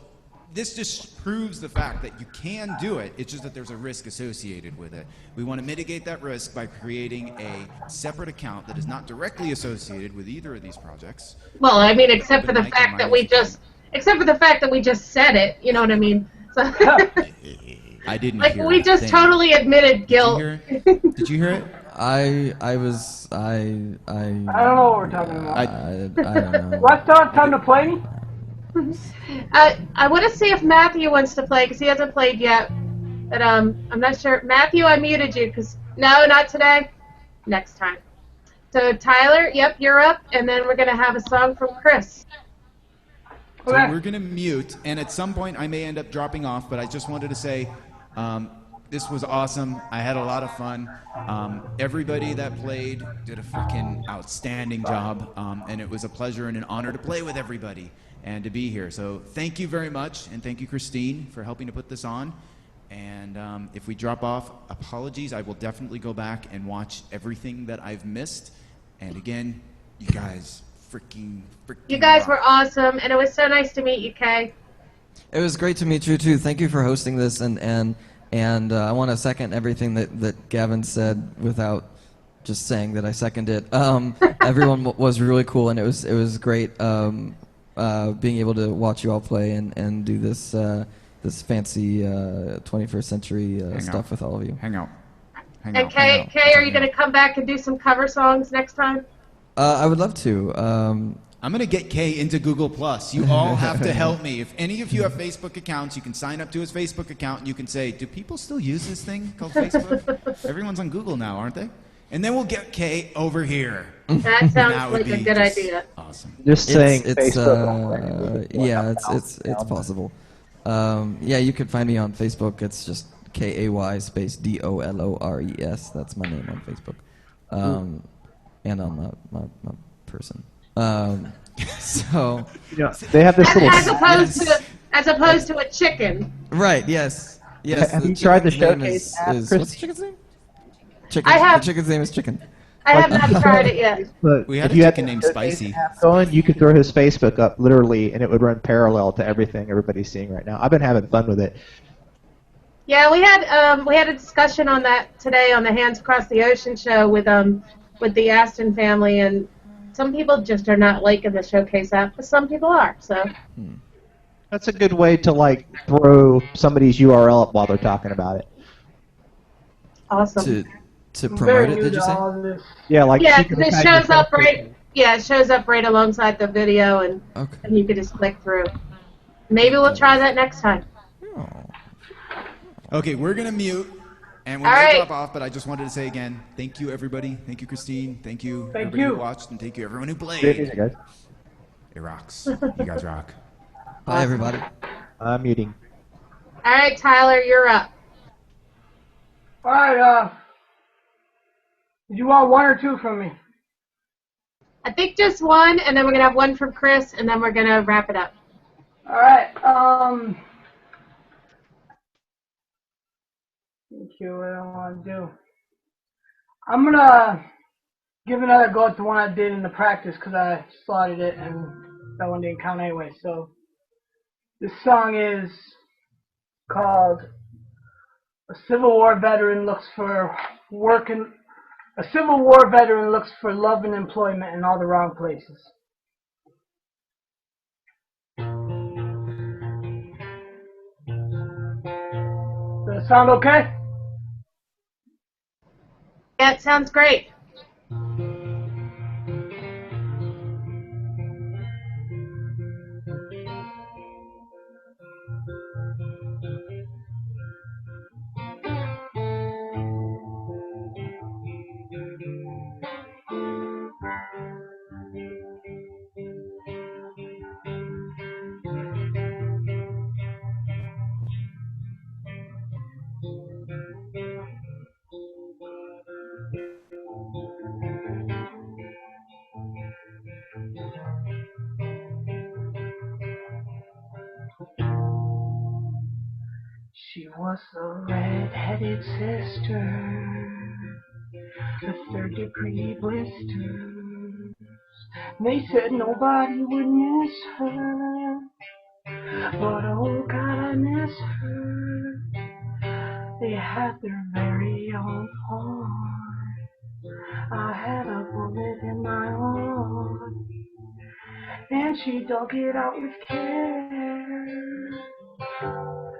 this just proves the fact that you can do it. It's just that there's a risk associated with it. We want to mitigate that risk by creating a separate account that is not directly associated with either of these projects. Well, I mean, except for the fact that we just said it, you know what I mean? So I didn't like hear we just totally admitted guilt. Did you hear it? I don't know what we're talking about. I don't know. What's time to play me? I want to see if Matthew wants to play, because he hasn't played yet. But I'm not sure. Matthew, I muted you, because no, not today. Next time. So Tyler, yep, you're up, and then we're gonna have a song from Chris. So we're going to mute, and at some point I may end up dropping off, but I just wanted to say this was awesome. I had a lot of fun. Everybody that played did a freaking outstanding job, and it was a pleasure and an honor to play with everybody and to be here. So thank you very much, and thank you, Christine, for helping to put this on. And if we drop off, apologies. I will definitely go back and watch everything that I've missed. And again, you guys... You guys were awesome, and it was so nice to meet you, Kay. It was great to meet you too. Thank you for hosting this, and I want to second everything that Gavin said without just saying that I second it. Everyone was really cool, and it was great being able to watch you all play and do this fancy 21st century stuff with all of you. Hang out. And Kay, are you going to come back and do some cover songs next time? I would love to. I'm going to get Kay into Google+. You all have to help me. If any of you have Facebook accounts, you can sign up to his Facebook account, and you can say, do people still use this thing called Facebook? Everyone's on Google now, aren't they? And then we'll get Kay over here. That sounds like a good idea. Awesome. Just saying Facebook. Yeah, it's possible. Yeah, you can find me on Facebook. It's just KAY space DOLORES. That's my name on Facebook. and on my person. So they have this little. As opposed to a chicken. Right. Yes. Yes. Have you tried the showcase app, what's Chris? the chicken's name? Chicken. I have. The chicken's name is Chicken. I have not tried it yet. But We had if a you chicken had named the Spicy. app going, you could throw his Facebook up literally, and it would run parallel to everything everybody's seeing right now. I've been having fun with it. Yeah, we had a discussion on that today on the Hands Across the Ocean show with the Aston family, and some people just are not liking the showcase app, but some people are. So That's a good way to like throw somebody's URL up while they're talking about it. Awesome. To promote it, did you say? Yeah, like yeah, she could it have shows had up right. Yeah, it shows up right alongside the video, and Okay. you could just click through. Maybe we'll try that next time. Okay, we're gonna mute, and we All may right. drop off. But I just wanted to say again, thank you everybody, thank you Christine, thank you everybody who watched, and thank you everyone who played. Great music, guys. It rocks. You guys rock. Bye everybody. I'm muting. All right, Tyler, you're up. All right, did you want one or two from me? I think just one, and then we're gonna have one from Chris, and then we're gonna wrap it up. All right, thank you, what I want to do. I'm gonna give another go at the one I did in the practice because I slotted it and that one didn't count anyway. So this song is called "A Civil War Veteran Looks for Work and A Civil War Veteran Looks for Love and Employment in All the Wrong Places." Does that sound okay? Yeah, it sounds great. She was a red-headed sister, the third-degree blisters. They said nobody would miss her, but oh God, I miss her. They had their very own farm. I had a bullet in my arm, and she dug it out with care.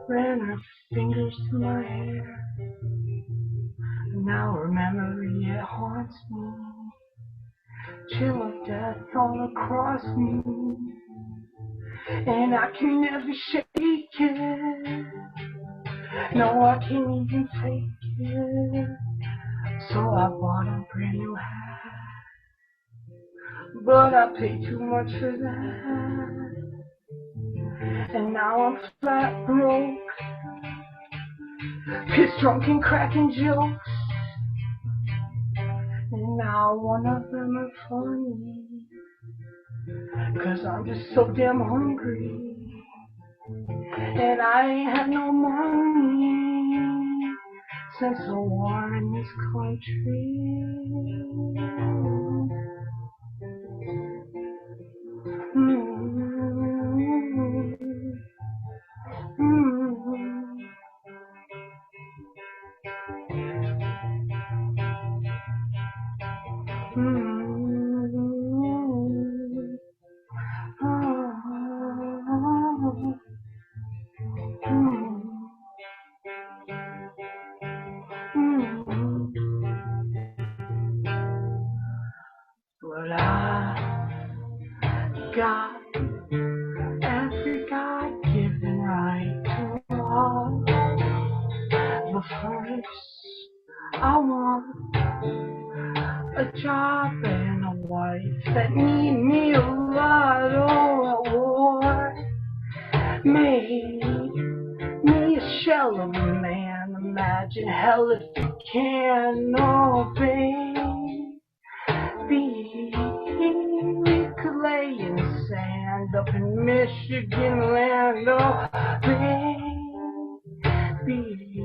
Ran her fingers through my hair. Now her memory, it haunts me. Chill of death all across me. And I can never shake it. No, I can't even take it. So I bought a brand new hat. But I paid too much for that. And now I'm flat broke. Pissed drunk and cracking jokes. And now one of them are funny. 'Cause I'm just so damn hungry. And I ain't had no money since the war in this country. Well, I got every God-given right to love, but first I want a job and a wife that need me a lot. Oh, war made me a shell of a man. Imagine hell if you can. Oh, babe, be. We could lay in the sand up in Michigan land. Oh, baby,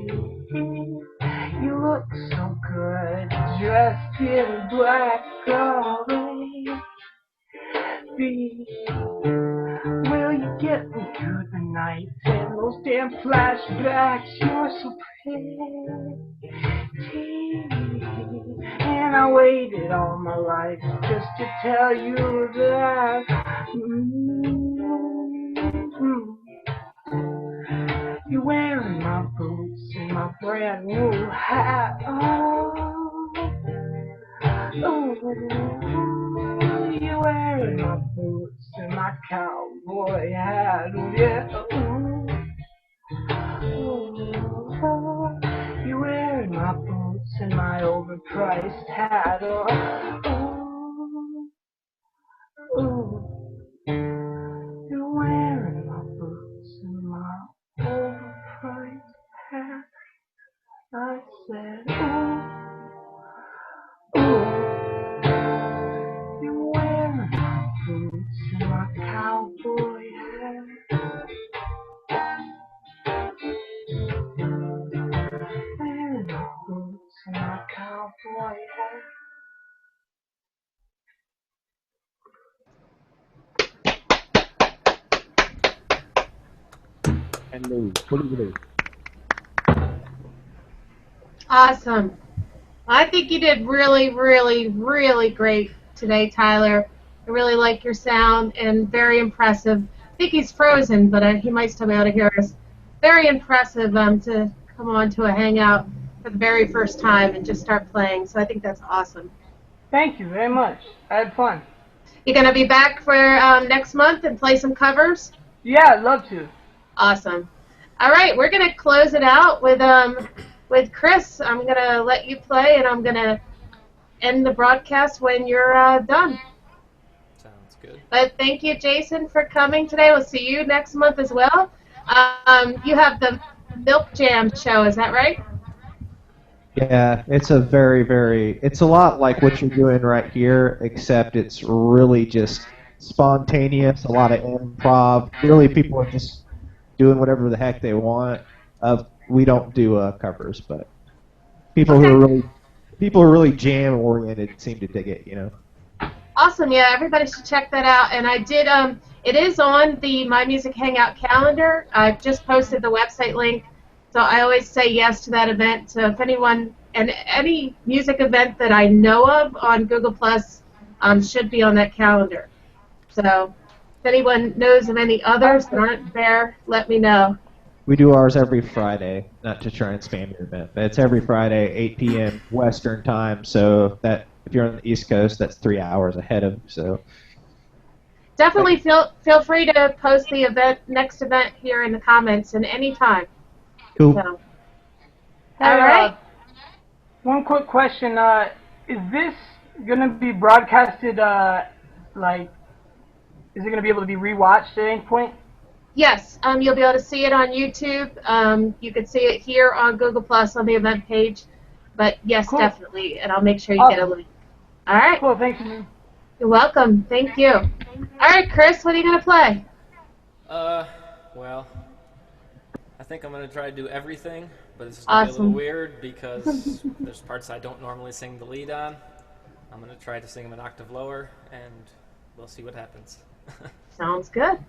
you look so good dressed in black. Oh, baby, will you get me through the night and those damn flashbacks? You're so pretty. And I waited all my life just to tell you that. You're wearing my boots and my brand new hat. Oh, you're wearing my boots and my cowboy hat. Oh, yeah. You're wearing my boots and my overpriced hat. You're wearing my boots and my overpriced hat. I said, you're wearing my boots and my cowboy hat. Wearing my boots and my cowboy hat. Hello. What do you do? Awesome. I think you did really, really, really great today, Tyler. I really like your sound and very impressive. I think he's frozen, but he might still be able to hear us. Very impressive to come on to a hangout for the very first time and just start playing. So I think that's awesome. Thank you very much. I had fun. You gonna be back for next month and play some covers? Yeah, I'd love to. Awesome. All right, we're gonna close it out with Chris. I'm gonna let you play, and I'm gonna end the broadcast when you're done. Sounds good. But thank you, Jason, for coming today. We'll see you next month as well. You have the Milk Jam show, is that right? Yeah, it's a it's a lot like what you're doing right here, except it's really just spontaneous, a lot of improv. Really, people are just doing whatever the heck they want. We don't do covers, but people who are really jam oriented seem to dig it, you know. Awesome, yeah, everybody should check that out. And I did, it is on the My Music Hangout calendar. I've just posted the website link, so I always say yes to that event. So if anyone, and any music event that I know of on Google Plus should be on that calendar. So if anyone knows of any others that aren't there, let me know. We do ours every Friday, not to try and spam your event, but it's every Friday, 8 p.m. Western time, so that if you're on the East Coast, that's 3 hours ahead of, so. Definitely feel free to post the next event here in the comments and anytime. Cool. So. Hey, All right. One quick question. Is this going to be broadcasted, is it going to be able to be rewatched at any point? Yes, you'll be able to see it on YouTube. You can see it here on Google Plus on the event page. But yes, cool. Definitely, and I'll make sure you get a link. All right. Cool, thank you. You're welcome. Thank you. All right, Chris, what are you gonna play? Well, I think I'm gonna try to do everything, but it's gonna be a little weird because there's parts I don't normally sing the lead on. I'm gonna try to sing them an octave lower, and we'll see what happens. Sounds good.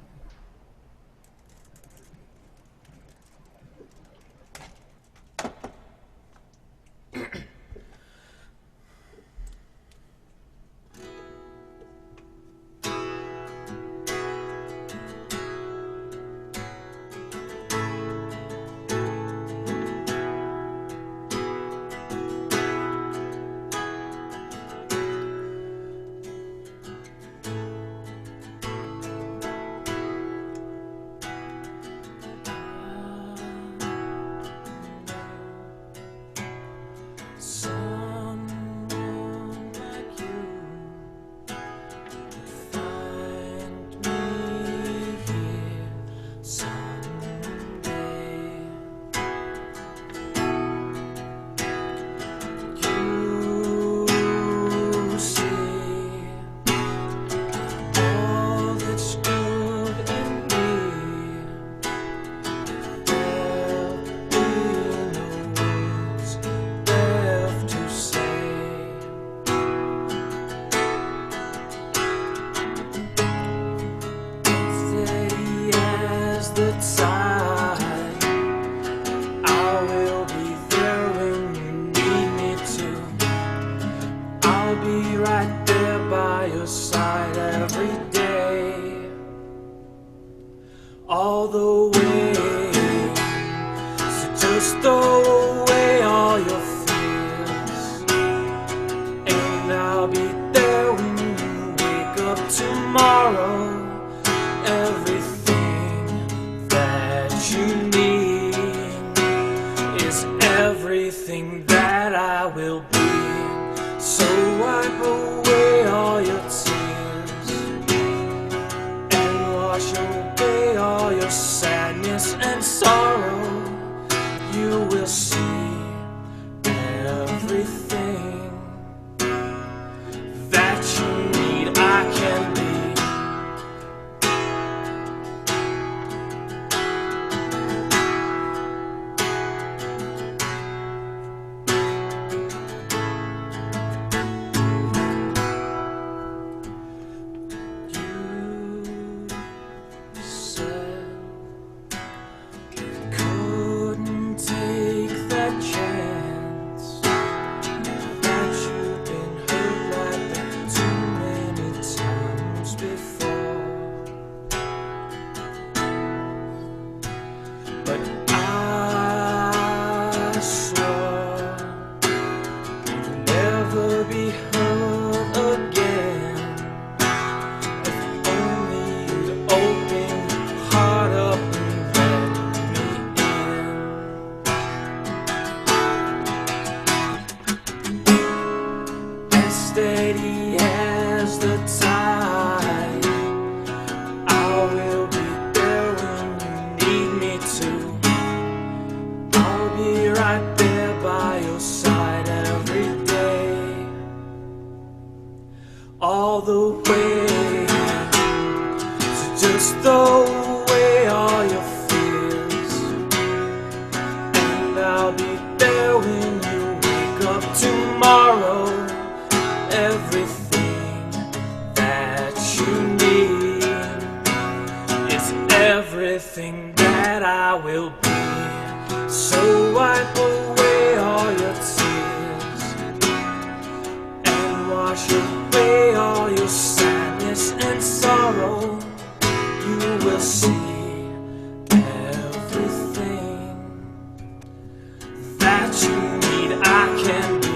be right there by your side every day, all the way. So just throw away all your fears, and I'll be there when you wake up tomorrow. Everything that you need is everything that I will be. So wipe away all your tears and wash away all your sadness and sorrow. You will see everything that you need. I can be. All the way, so just throw away all your fears, and I'll be there when you wake up tomorrow. Everything that you need is everything that I will be. So wipe away all your tears and wash away all your sadness and sorrow. You will see everything that you need. I can be.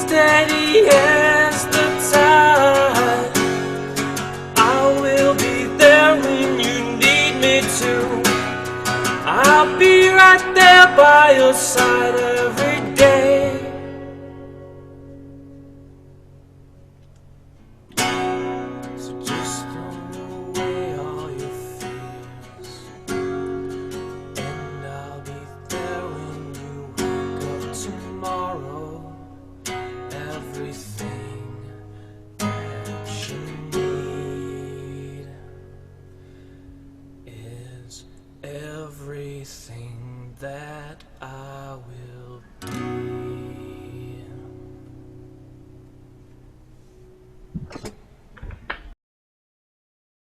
Steady as the tide, I will be there when you need me to. I'll be right there by your side.